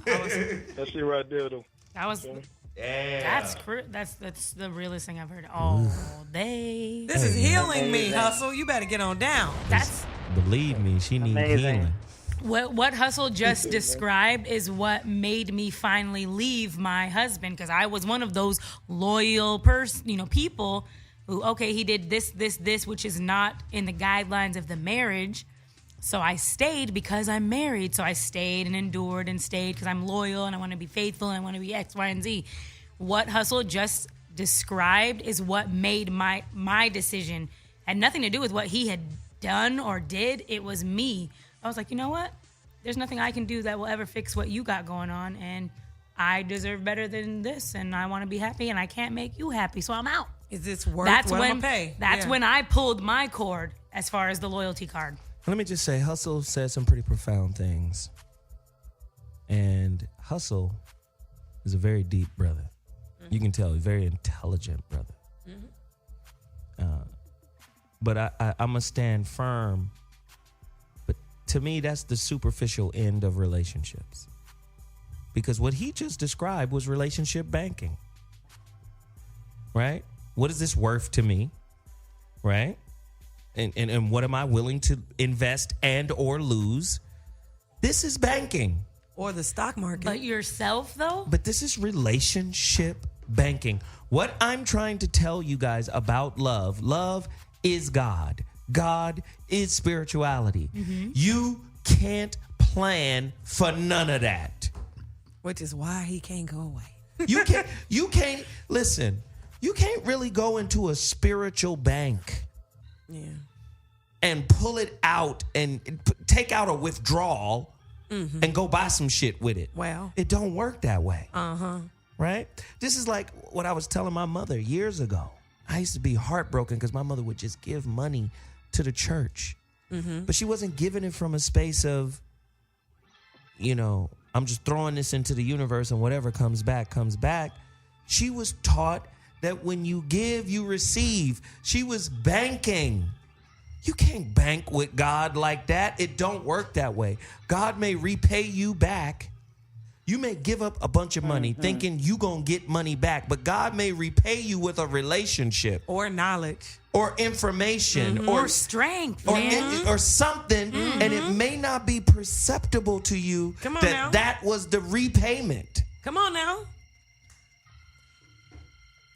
That's it right there, though. That was. Yeah. That's the realest thing I've heard all day. This is healing me, Hustle. You better get on down. Believe me, she needs healing. What Hustle just described is what made me finally leave my husband, because I was one of those loyal people who, okay, he did this, which is not in the guidelines of the marriage. So I stayed because I'm married. So I stayed and endured and stayed because I'm loyal and I want to be faithful and I want to be X, Y, and Z. What Hustle just described is what made my decision. Had nothing to do with what he had done or did. It was me. I was like, you know what? There's nothing I can do that will ever fix what you got going on. And I deserve better than this. And I want to be happy and I can't make you happy. So I'm out. Is this worth what I'm pay? That's when I pulled my cord as far as the loyalty card. Let me just say, Hustle said some pretty profound things. And Hustle is a very deep brother. Mm-hmm. You can tell, he's a very intelligent brother. Mm-hmm. But I'm going to stand firm. But to me, that's the superficial end of relationships. Because what he just described was relationship banking. Right? What is this worth to me? Right? And what am I willing to invest and or lose? This is banking. Or the stock market. But yourself, though? But this is relationship banking. What I'm trying to tell you guys about love is God. God is spirituality. Mm-hmm. You can't plan for none of that. Which is why he can't go away. You can't, listen, you can't really go into a spiritual bank. Yeah. And pull it out and take out a withdrawal and go buy some shit with it. Wow. It don't work that way. Uh-huh. Right? This is like what I was telling my mother years ago. I used to be heartbroken because my mother would just give money to the church. Mm-hmm. But she wasn't giving it from a space of, I'm just throwing this into the universe and whatever comes back, comes back. She was taught that when you give, you receive. She was banking. You can't bank with God like that. It don't work that way. God may repay you back. You may give up a bunch of money thinking you gonna get money back, but God may repay you with a relationship. Or knowledge. Or information. Or strength. Or something, and it may not be perceptible to you that was the repayment. Come on now.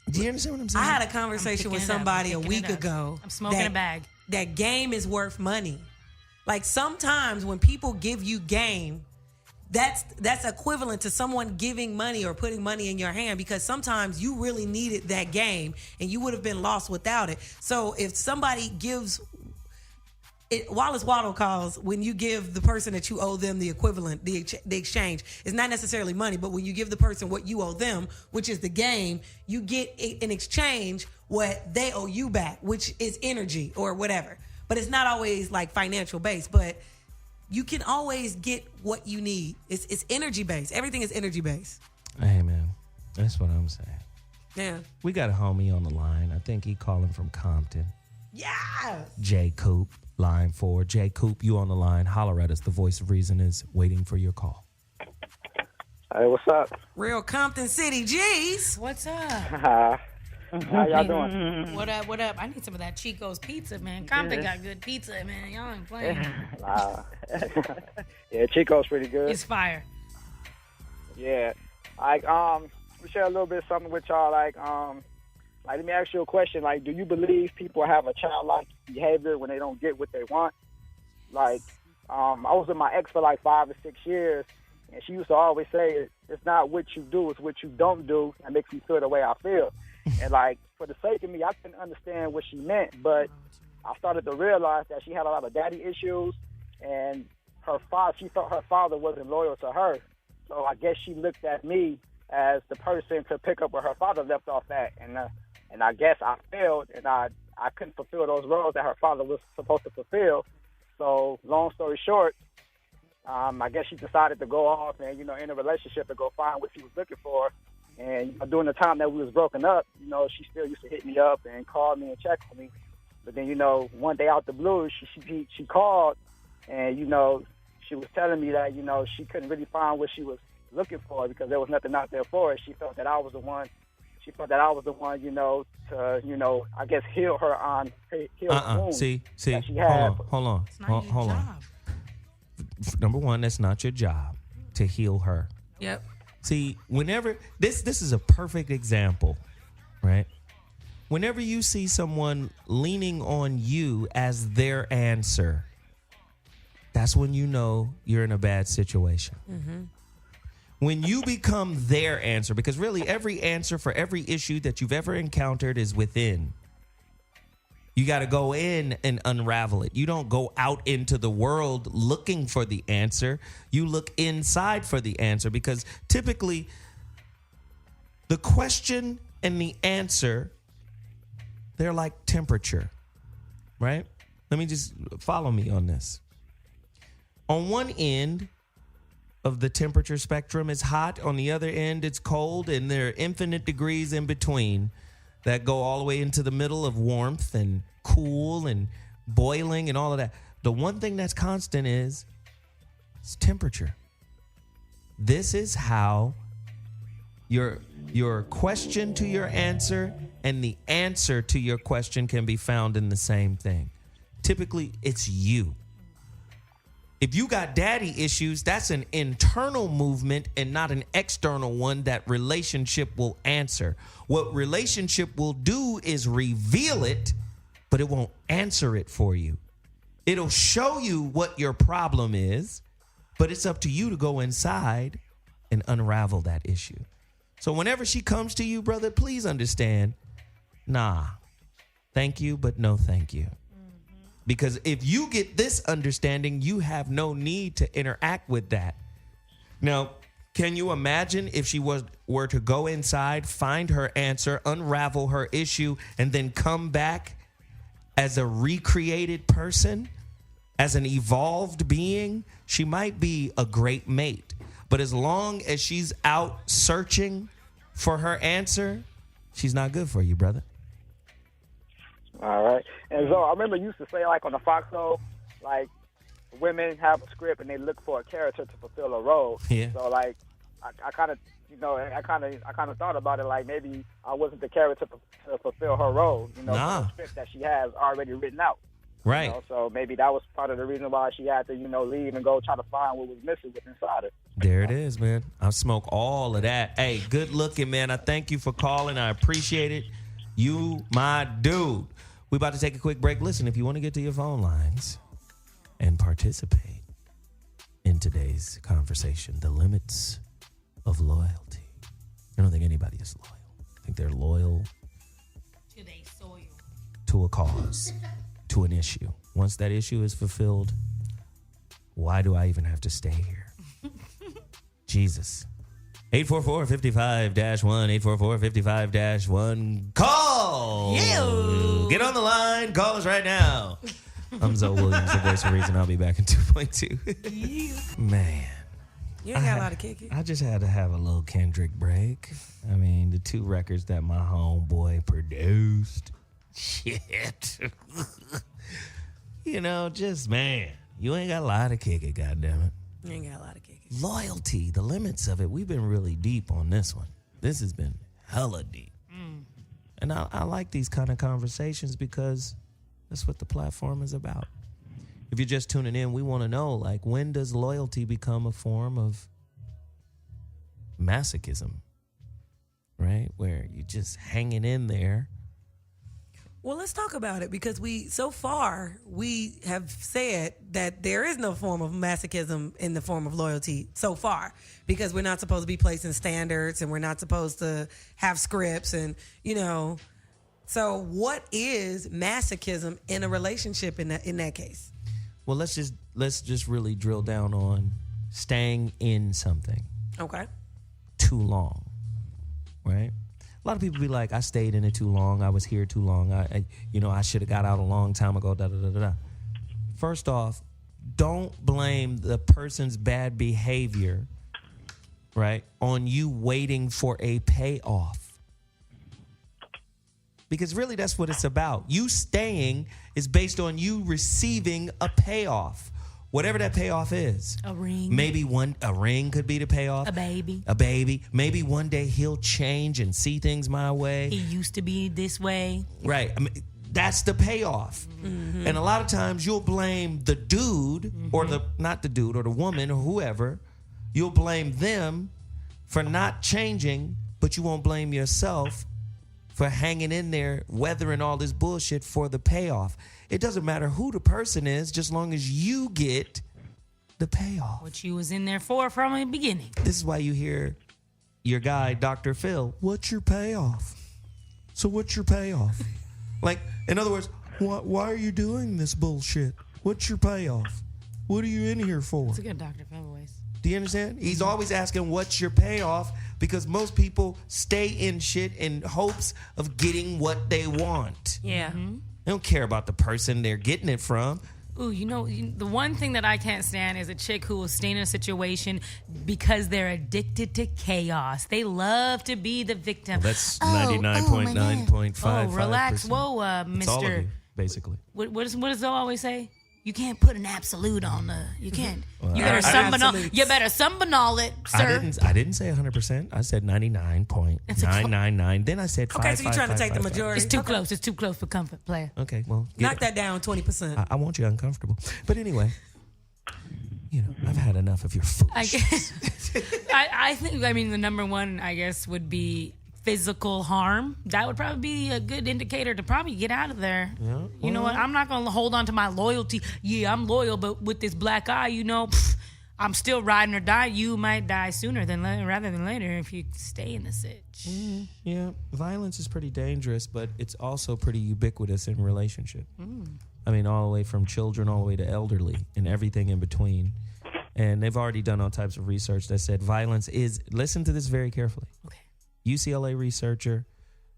Do you understand what I'm saying? I had a conversation with somebody a week ago. I'm smoking a bag. That game is worth money. Like sometimes when people give you game, that's equivalent to someone giving money or putting money in your hand, because sometimes you really needed that game and you would have been lost without it. So if somebody gives it, Wallace Waddle calls when you give the person that you owe them the equivalent, the exchange. It's not necessarily money, but when you give the person what you owe them, which is the game, you get in exchange what they owe you back, which is energy or whatever. But it's not always like financial based, but you can always get what you need. It's energy based. Everything is energy based. Hey, man, that's what I'm saying. Yeah. We got a homie on the line. I think he calling from Compton. Yeah. J. Coop, line 4. J. Coop, you on the line. Holler at us. The voice of reason is waiting for your call. Hey, what's up? Real Compton City G's. What's up? How y'all doing? What up? I need some of that Chico's pizza, man. Compton got good pizza, man. Y'all ain't playing. Yeah, Chico's pretty good. It's fire. Yeah. We share a little bit of something with y'all. Let me ask you a question. Do you believe people have a childlike behavior when they don't get what they want? I was with my ex for 5 or 6 years, and she used to always say, it's not what you do, it's what you don't do that makes me feel the way I feel. And for the sake of me, I couldn't understand what she meant, but I started to realize that she had a lot of daddy issues, and she felt her father wasn't loyal to her. So I guess she looked at me as the person to pick up where her father left off at, and I guess I failed, and I couldn't fulfill those roles that her father was supposed to fulfill. So long story short, I guess she decided to go off and, in a relationship and go find what she was looking for. And during the time that we was broken up, she still used to hit me up and call me and check on me. But then, one day out the blue, she called and, she was telling me that, she couldn't really find what she was looking for it because there was nothing out there for it. She felt that I was the one. She felt that I was the one, to, I guess heal her wound See, that she had. hold on. Number one, that's not your job to heal her. Yep. See, whenever this is a perfect example, right? Whenever you see someone leaning on you as their answer, that's when you know you're in a bad situation. Mm-hmm. When you become their answer, because really every answer for every issue that you've ever encountered is within. You got to go in and unravel it. You don't go out into the world looking for the answer. You look inside for the answer, because typically the question and the answer, they're like temperature, right? Let me just follow me on this. On one end of the temperature spectrum is hot. On the other end, it's cold, and there are infinite degrees in between that go all the way into the middle of warmth and cool and boiling and all of that. The one thing that's constant is temperature. This is how your question to your answer and the answer to your question can be found in the same thing. Typically, it's you. If you got daddy issues, that's an internal movement and not an external one that relationship will answer. What relationship will do is reveal it, but it won't answer it for you. It'll show you what your problem is, but it's up to you to go inside and unravel that issue. So whenever she comes to you, brother, please understand, nah, thank you, but no thank you. Because if you get this understanding, you have no need to interact with that. Now, can you imagine if she were to go inside, find her answer, unravel her issue, and then come back as a recreated person, as an evolved being? She might be a great mate. But as long as she's out searching for her answer, she's not good for you, brother. All right. And so I remember you used to say, like, on the Fox show, like, women have a script and they look for a character to fulfill a role. Yeah. So, like, I kind of, I kind of thought about it, like, maybe I wasn't the character to fulfill her role, the script that she has already written out. Right. So maybe that was part of the reason why she had to, leave and go try to find what was missing inside her. There it is, man. I smoke all of that. Hey, good looking, man. I thank you for calling. I appreciate it. You, my dude. We're about to take a quick break. Listen, if you want to get to your phone lines and participate in today's conversation, the limits of loyalty. I don't think anybody is loyal. I think they're loyal to a cause, to an issue. Once that issue is fulfilled, why do I even have to stay here? Jesus. 844-55-1, 844-55-1. Call! You. Get on the line. Call us right now. I'm ZoWilliams, the voice of reason. I'll be back in 2.2. Man. You ain't got a lot of kicking. I just had to have a little Kendrick break. I mean, the two records that my homeboy produced. Shit. Just, man, you ain't got a lot of kicking, goddammit. You ain't got a lot of kicking. Loyalty, the limits of it. We've been really deep on this one. This has been hella deep. And I like these kind of conversations because that's what the platform is about. If you're just tuning in, we want to know, like, when does loyalty become a form of masochism? Right? Where you're just hanging in there. Well, let's talk about it, because so far we have said that there is no form of masochism in the form of loyalty so far, because we're not supposed to be placing standards and we're not supposed to have scripts and, so what is masochism in a relationship in that case? Well, let's just really drill down on staying in something. Okay. Too long, right? A lot of people be like, I stayed in it too long. I was here too long. I should have got out a long time ago. Da, da, da, da, da. First off, don't blame the person's bad behavior, right, on you waiting for a payoff. Because really that's what it's about. You staying is based on you receiving a payoff. whatever that payoff is. A ring. Maybe a ring could be the payoff. A baby. A baby. Maybe one day he'll change and see things my way. He used to be this way. Right. I mean, that's the payoff. Mm-hmm. And a lot of times you'll blame the dude or not the dude or the woman or whoever. You'll blame them for not changing, but you won't blame yourself for hanging in there, weathering all this bullshit for the payoff. It doesn't matter who the person is, just long as you get the payoff. What you was in there for from the beginning. This is why you hear your guy, Dr. Phil, what's your payoff? So what's your payoff? Like, in other words, why are you doing this bullshit? What's your payoff? What are you in here for? It's a good Dr. Phil voice. Do you understand? He's always asking, what's your payoff? Because most people stay in shit in hopes of getting what they want. Yeah. They don't care about the person they're getting it from. Ooh, the one thing that I can't stand is a chick who will stay in a situation because they're addicted to chaos. They love to be the victim. Well, that's 99.9.5%. Oh, relax. Whoa, It's all of Mr. you, basically. What does Zoe always say? You can't put an absolute on the. You can't. Well, You better sunbanal it, sir. I didn't say 100%. I said 99.999. Then I said 5. Okay, so you're trying to take the majority. It's too close. It's too close for comfort, player. Okay, well, Knock that down 20%. I want you uncomfortable. But anyway, I've had enough of your foolishness. I think. I mean, the number one, I guess, would be physical harm. That would probably be a good indicator to probably get out of there. Yeah, You know what? I'm not going to hold on to my loyalty. Yeah, I'm loyal, but with this black eye, I'm still riding or die. You might die sooner rather than later if you stay in the sitch. Yeah, violence is pretty dangerous, but it's also pretty ubiquitous in relationship. I mean, all the way from children all the way to elderly and everything in between. And they've already done all types of research that said violence is, listen to this very carefully. Okay. UCLA researcher,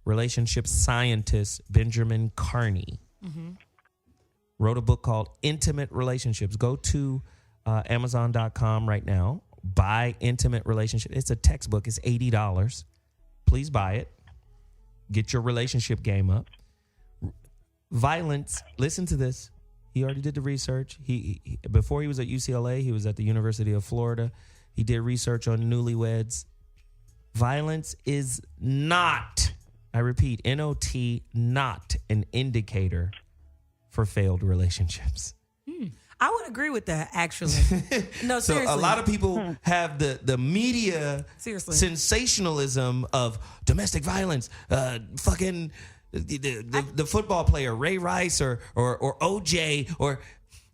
relationship scientist Benjamin Carney wrote a book called Intimate Relationships. Go to Amazon.com right now. Buy Intimate Relationship. It's a textbook. It's $80. Please buy it. Get your relationship game up. Violence, listen to this. He already did the research. He before he was at UCLA, he was at the University of Florida. He did research on newlyweds. Violence is not, I repeat, N-O-T, not an indicator for failed relationships. I would agree with that, actually. No, So seriously. a lot of people have the media sensationalism of domestic violence, fucking the football player Ray Rice or OJ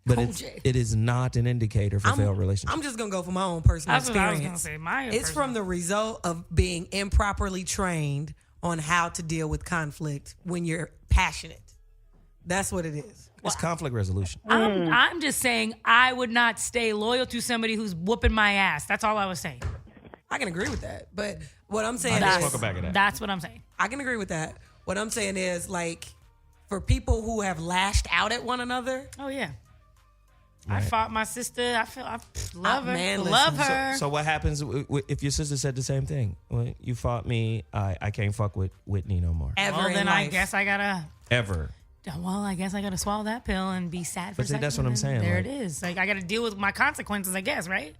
but it is not an indicator for failed relationships. I'm just going to go for my own personal That's what I was experience. gonna say. It's from the result of being improperly trained on how to deal with conflict when you're passionate. That's what it is. It's conflict resolution. I'm just saying I would not stay loyal to somebody who's whooping my ass. That's all I was saying. I can agree with that. But what I'm saying That's what I'm saying. I can agree with that. What I'm saying is, like, for people who have lashed out at one another. Oh, yeah. Right. I fought my sister. I love her. Man, love listen. her. So what happens if your sister said the same thing? Well, you fought me. I can't fuck with Whitney no more. Well, then I guess I gotta. Ever. Well, I guess I gotta swallow that pill and be sad for a But see, second. that's what I'm and saying, There like- it is. Like I gotta deal with my consequences. I guess, right?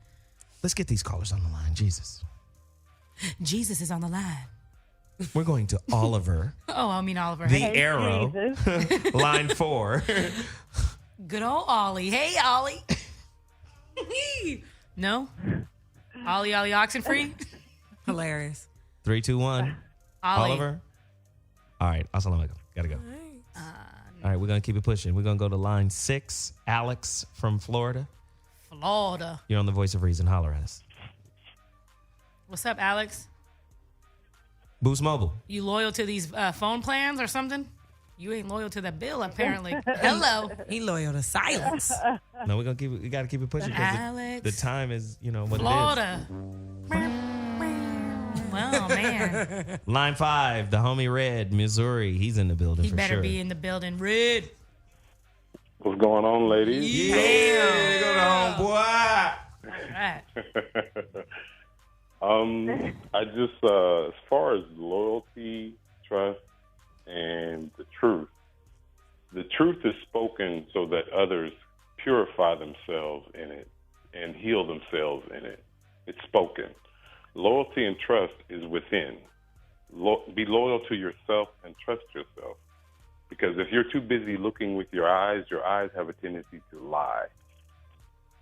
Let's get these callers on the line. Jesus. Jesus is on the line. We're going to Oliver. Oh, I mean Oliver. The Hey, Arrow. Line 4. Good old Ollie. Hey, Ollie. No? Ollie Oxenfree? Hilarious. 3, 2, 1. Ollie. Oliver. All right. Assalamu alaikum. Gotta go. All right. We're going to keep it pushing. We're going to go to line 6. Alex from Florida. Florida. You're on the Voice of Reason. Holler at us. What's up, Alex? Boost Mobile. You loyal to these phone plans or something? You ain't loyal to that bill, apparently. Hello. He loyal to silence. No, we got to keep it pushing because Alex. the time is, what Florida. it is. Well, man. Line 5, the homie Red, Missouri. He's in the building He for better sure. be in the building. Red. What's going on, ladies? Yeah, go to homeboy. All right. I just, as far as loyalty, trust, and the truth is spoken so that others purify themselves in it and heal themselves in it. It's spoken. Loyalty and trust is within. Be loyal to yourself and trust yourself. Because if you're too busy looking with your eyes have a tendency to lie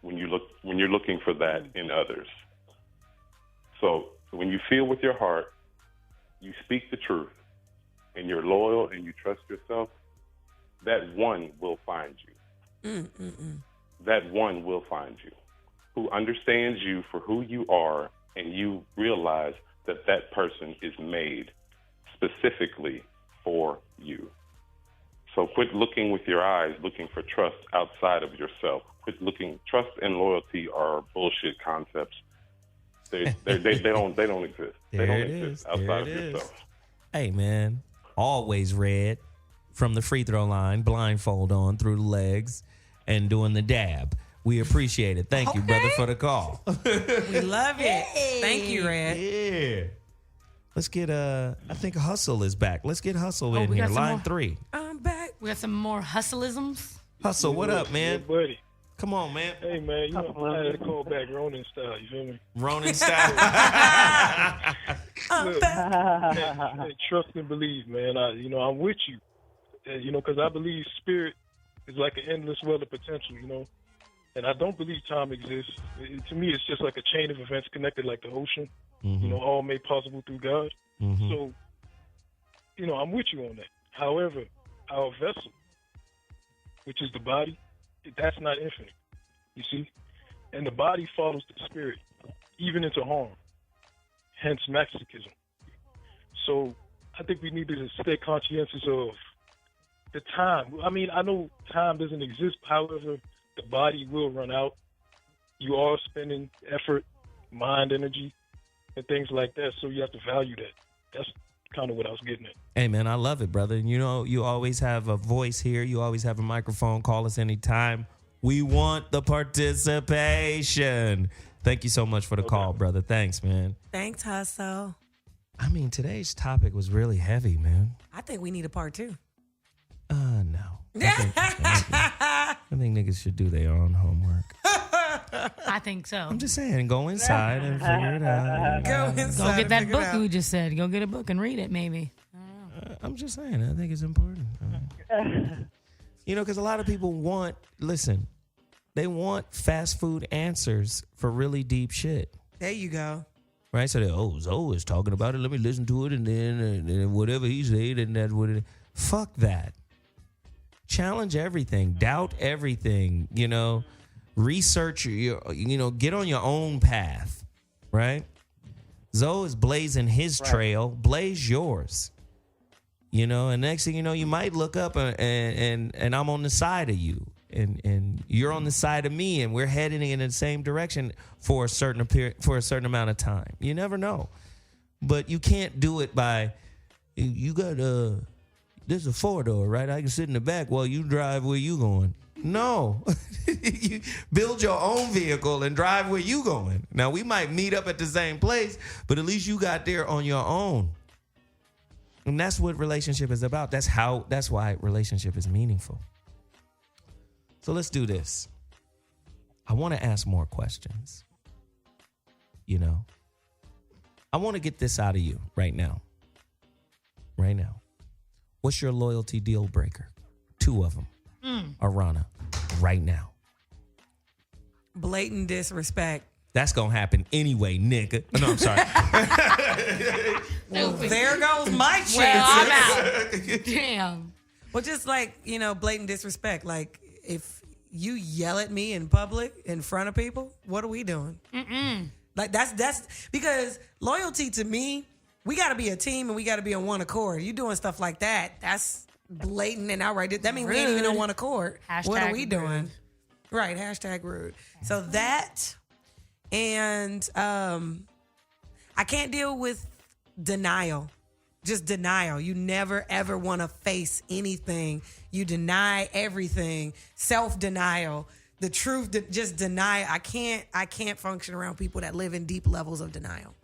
when you're looking for that in others. So when you feel with your heart, you speak the truth, and you're loyal and you trust yourself, that one will find you. That one will find you, who understands you for who you are, and you realize that that person is made specifically for you. So quit looking with your eyes, looking for trust outside of yourself. Quit looking. Trust and loyalty are bullshit concepts. They don't exist. They don't exist outside of yourself. Hey man, always red from the free throw line, blindfold on through the legs, and doing the dab. We appreciate it. Thank you, brother, for the call. We love it. Thank you, Red. Yeah. Let's get I think Hustle is back. Let's get Hustle in here. Line 3. I'm back. We got some more hustleisms. Hustle, what up, man? Yeah, buddy. Come on, man. Hey, man, you know, I had to call back Ronin style, you feel me? Ronin style. Look, hey, trust and believe, man. I'm with you. Because I believe spirit is like an endless well of potential, And I don't believe time exists. To me, it's just like a chain of events connected like the ocean, all made possible through God. So, I'm with you on that. However, our vessel, which is the body, that's not infinite, you see? And the body follows the spirit, even into harm, hence masochism. So I think we need to stay conscientious of the time. I mean, I know time doesn't exist. However, the body will run out. You are spending effort, mind, energy, and things like that. So you have to value that. That's kind of what I was getting at. Hey, man, I love it, brother. You always have a voice here. You always have a microphone. Call us anytime. We want the participation. Thank you so much for the call, brother. Thanks, man. Thanks, Hustle. I mean, today's topic was really heavy, man. I think we need a part 2. No. I think niggas should do their own homework. I think so. I'm just saying, go inside and figure it out. Go inside. Go get that figure it book out. we just said. Go get a book and read it, maybe. I'm just saying, I think it's important. Because a lot of people they want fast food answers for really deep shit. There you go. Right? So Zoe is talking about it. Let me listen to it, and then whatever he said, and that would it. Fuck that. Challenge everything. Doubt everything. Research get on your own path. Right? Zoe is blazing his trail. Blaze yours. And next thing you know, you might look up and I'm on the side of you, and you're on the side of me, and we're heading in the same direction for a certain amount of time. You never know, but you can't do it by you got this is a 4-door, right? I can sit in the back while you drive where you going. No, you build your own vehicle and drive where you going. Now we might meet up at the same place, but at least you got there on your own. And that's what relationship is about. That's why relationship is meaningful. So let's do this. I want to ask more questions. I want to get this out of you right now. Right now. What's your loyalty deal breaker? 2 of them. Aarona, right now. Blatant disrespect. That's going to happen anyway, nigga. No, I'm sorry. Well, there goes my chance. Well, I'm out. Damn. Well, just like, blatant disrespect. Like, if you yell at me in public in front of people, what are we doing? Like, that's because loyalty to me, we got to be a team and we got to be on one accord. You doing stuff like that, that's blatant and outright. That means we ain't even on one accord. What are we doing? Right, #rude. So that, and I can't deal with denial. Just denial. You never, ever want to face anything. You deny everything. Self-denial. The truth, just deny. I can't function around people that live in deep levels of denial.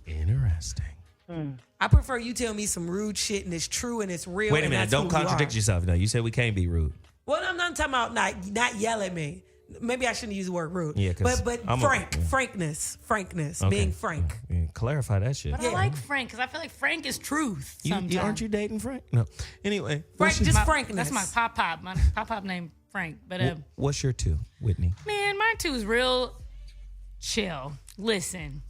Interesting. I prefer you tell me some rude shit and it's true and it's real. Wait a minute. Don't contradict yourself. No, you said we can't be rude. Well, I'm not talking about not yell at me. Maybe I shouldn't use the word rude. Yeah, but frankness, Okay. being frank. Yeah, clarify that shit. But I like Frank because I feel like Frank is truth. Sometimes. Aren't you dating Frank? No. Anyway, frankness. That's my pop. My pop named Frank. But what's your 2, Whitney? man, my 2 is real chill. Listen,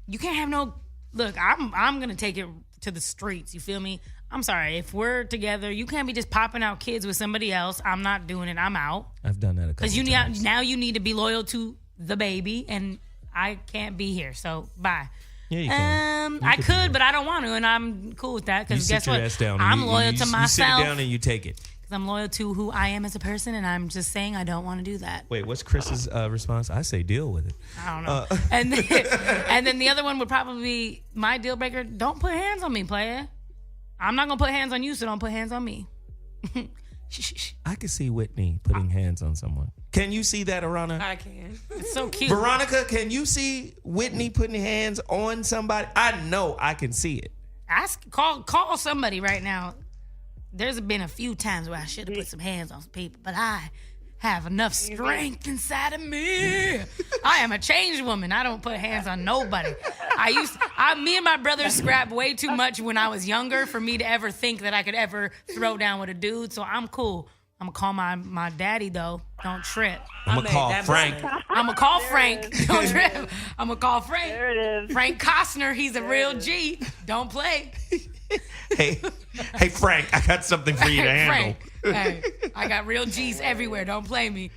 you can't have no. Look, I'm gonna take it to the streets. You feel me? I'm sorry. If we're together, you can't be just popping out kids with somebody else. I'm not doing it. I'm out. I've done that a couple times. Because now you need to be loyal to the baby, and I can't be here. So bye. Yeah, you can. I could, but I don't want to, and I'm cool with that. Because guess your what? ass down I'm loyal to myself. You sit down and you take it. Because I'm loyal to who I am as a person, and I'm just saying I don't want to do that. Wait, what's Chris's response? I say deal with it. I don't know. And then the other one would probably be my deal breaker. Don't put hands on me, player. I'm not gonna put hands on you, so don't put hands on me. I can see Whitney putting hands on someone. Can you see that, Aarona? I can. It's so cute. Veronica, can you see Whitney putting hands on somebody? I know I can see it. Call somebody right now. There's been a few times where I should have put some hands on some people, but I have enough strength inside of me. I am a changed woman. I don't put hands on nobody. Me and my brother scrapped way too much when I was younger for me to ever think that I could ever throw down with a dude. So I'm cool. I'm gonna call my daddy though. Don't trip. I'm gonna call Frank. I'm gonna call Frank. Don't trip. I'm gonna call Frank. There it is. Frank Costner. He's a real G. Don't play. Hey, Frank, I got something for you to handle. Frank, hey, I got real G's everywhere. Don't play me.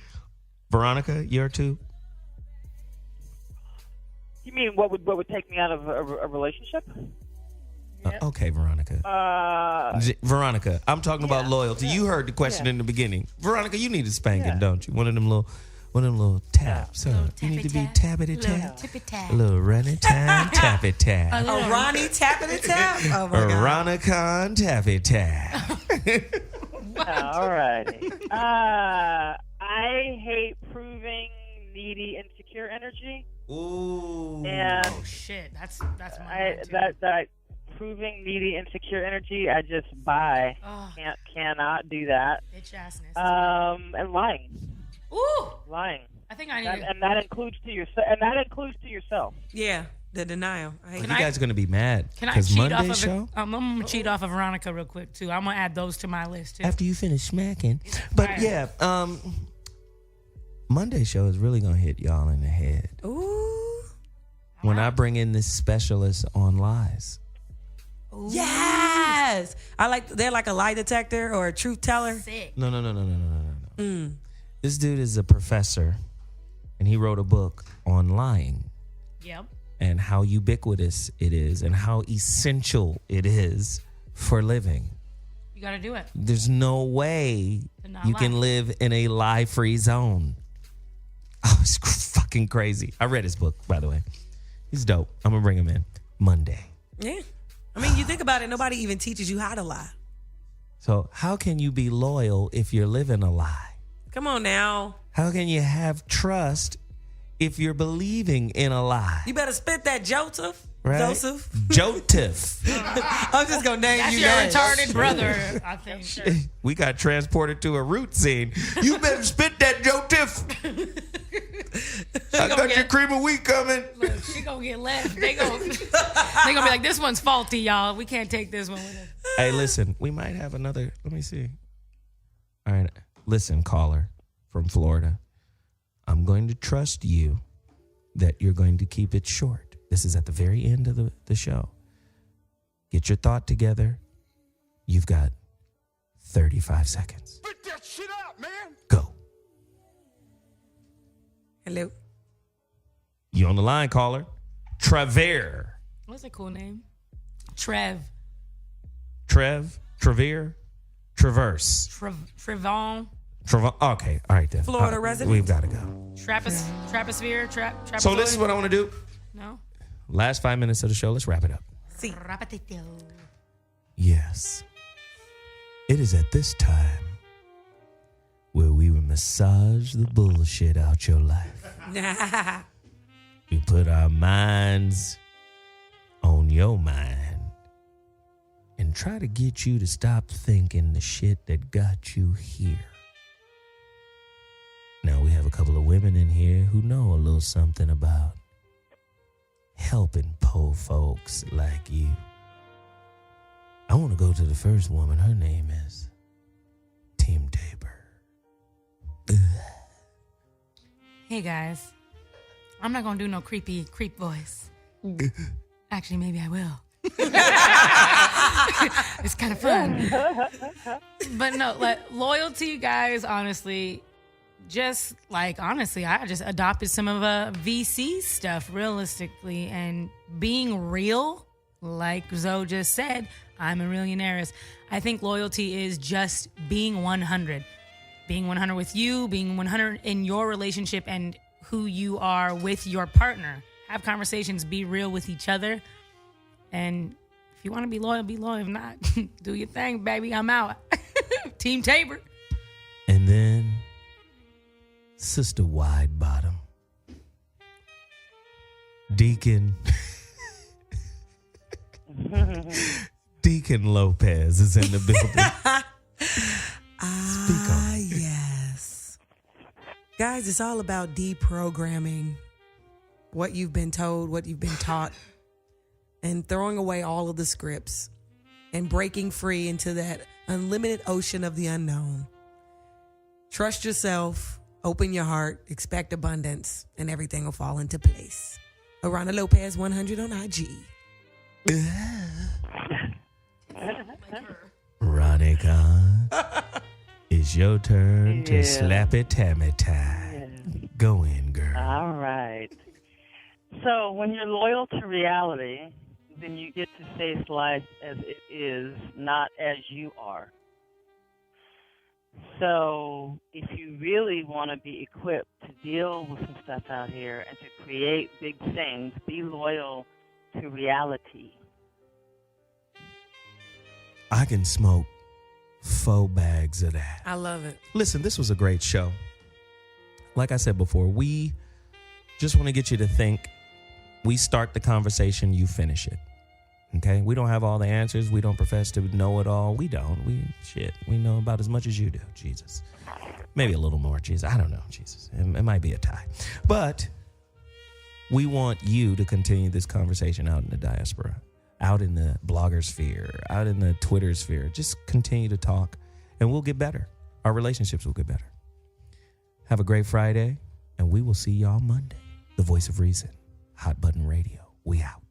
Veronica, your 2? You mean what would take me out of a relationship? Okay, Veronica. Veronica, I'm talking about loyalty. You heard the question in the beginning. Veronica, you need a spanking, don't you? One of them little taps. You need to be tappity tap. A little running time tappy tap. A Ronnie tappity tap? Oh my God. Veronica tappy tap. All righty. I hate proving needy, insecure energy. Ooh. And oh shit, that's my that proving needy, insecure energy. I just buy. Cannot do that. Bitch assness. And lying. Ooh, lying. I think I need and that includes to yourself. And that includes to yourself. Yeah, the denial. You guys are gonna be mad. Can I cheat Monday off of show? I'm gonna cheat off of Veronica real quick too. I'm gonna add those to my list too. After you finish smacking, but Monday show is really gonna hit y'all in the head. Ooh. When I bring in this specialist on lies. Ooh. Yes. They're like a lie detector or a truth teller. Sick. No. This dude is a professor, and he wrote a book on lying. Yep. And how ubiquitous it is, and how essential it is for living. You gotta do it. There's no way you can live in a lie-free zone. Oh, it's fucking crazy. I read his book, by the way. He's dope. I'm gonna bring him in Monday. Yeah. I mean, you think about it, nobody even teaches you how to lie. So how can you be loyal if you're living a lie? Come on now. How can you have trust if you're believing in a lie? You better spit that Joseph. Right? Joseph. I'm just gonna name That's you your names. retarded brother, I think. We got transported to a root scene. You better spit that Joseph. I got your cream of wheat coming. Look, she gonna get left. They gonna be like, this one's faulty, y'all. We can't take this one with us. Hey, listen, we might have another. Let me see. All right, listen, caller from Florida. I'm going to trust you that you're going to keep it short. This is at the very end of the show. Get your thought together. You've got 35 seconds. Spit that shit out, man. Go. Hello. You on the line, caller? Trevere. What's a cool name? Trev. Trevere, Traverse. Trevon. Okay, all right then. Florida resident. We've got to go. Traposphere. So this is what I want to do. No. Last 5 minutes of the show. Let's wrap it up. See. Rapatito. Yes. It is at this time where we will massage the bullshit out your life. We put our minds on your mind and and try to get you to stop thinking the shit that got you here. Now, we have a couple of women in here who know a little something about helping poor folks like you. I want to go to the first woman. Her name is Team Tabor. Hey, guys. I'm not going to do no creepy creep voice. Actually, maybe I will. It's kind of fun. But no, like, loyalty, guys, honestly, I just adopted some of VC stuff realistically, and being real, like Zo just said, I'm a realionaires. I think loyalty is just being 100. Being 100 with you, being 100 in your relationship and who you are with your partner. Have conversations, be real with each other. And if you want to be loyal, be loyal. If not, do your thing, baby. I'm out. Team Tabor. And then Sister Wide Bottom. Deacon Lopez is in the building. Speak on it. Yes. Guys, it's all about deprogramming what you've been told, what you've been taught, and throwing away all of the scripts and breaking free into that unlimited ocean of the unknown. Trust yourself, open your heart, expect abundance, and everything will fall into place. Aarona Lopez 100 on IG. Veronica, it's your turn to slap it tammy time. Go in, girl. All right. So when you're loyal to reality, then you get to face life as it is, not as you are. So if you really want to be equipped to deal with some stuff out here and to create big things, be loyal to reality. I can smoke 4 bags of that. I love it. Listen, this was a great show. Like I said before, we just want to get you to think. We start the conversation, you finish it. Okay? We don't have all the answers. We don't profess to know it all. We don't. We know about as much as you do, Jesus. Maybe a little more, Jesus. I don't know, Jesus. It might be a tie. But we want you to continue this conversation out in the diaspora, out in the blogger sphere, out in the Twitter sphere. Just continue to talk, and we'll get better. Our relationships will get better. Have a great Friday, and we will see y'all Monday. The Voice of Reason, Hot Button Radio. We out.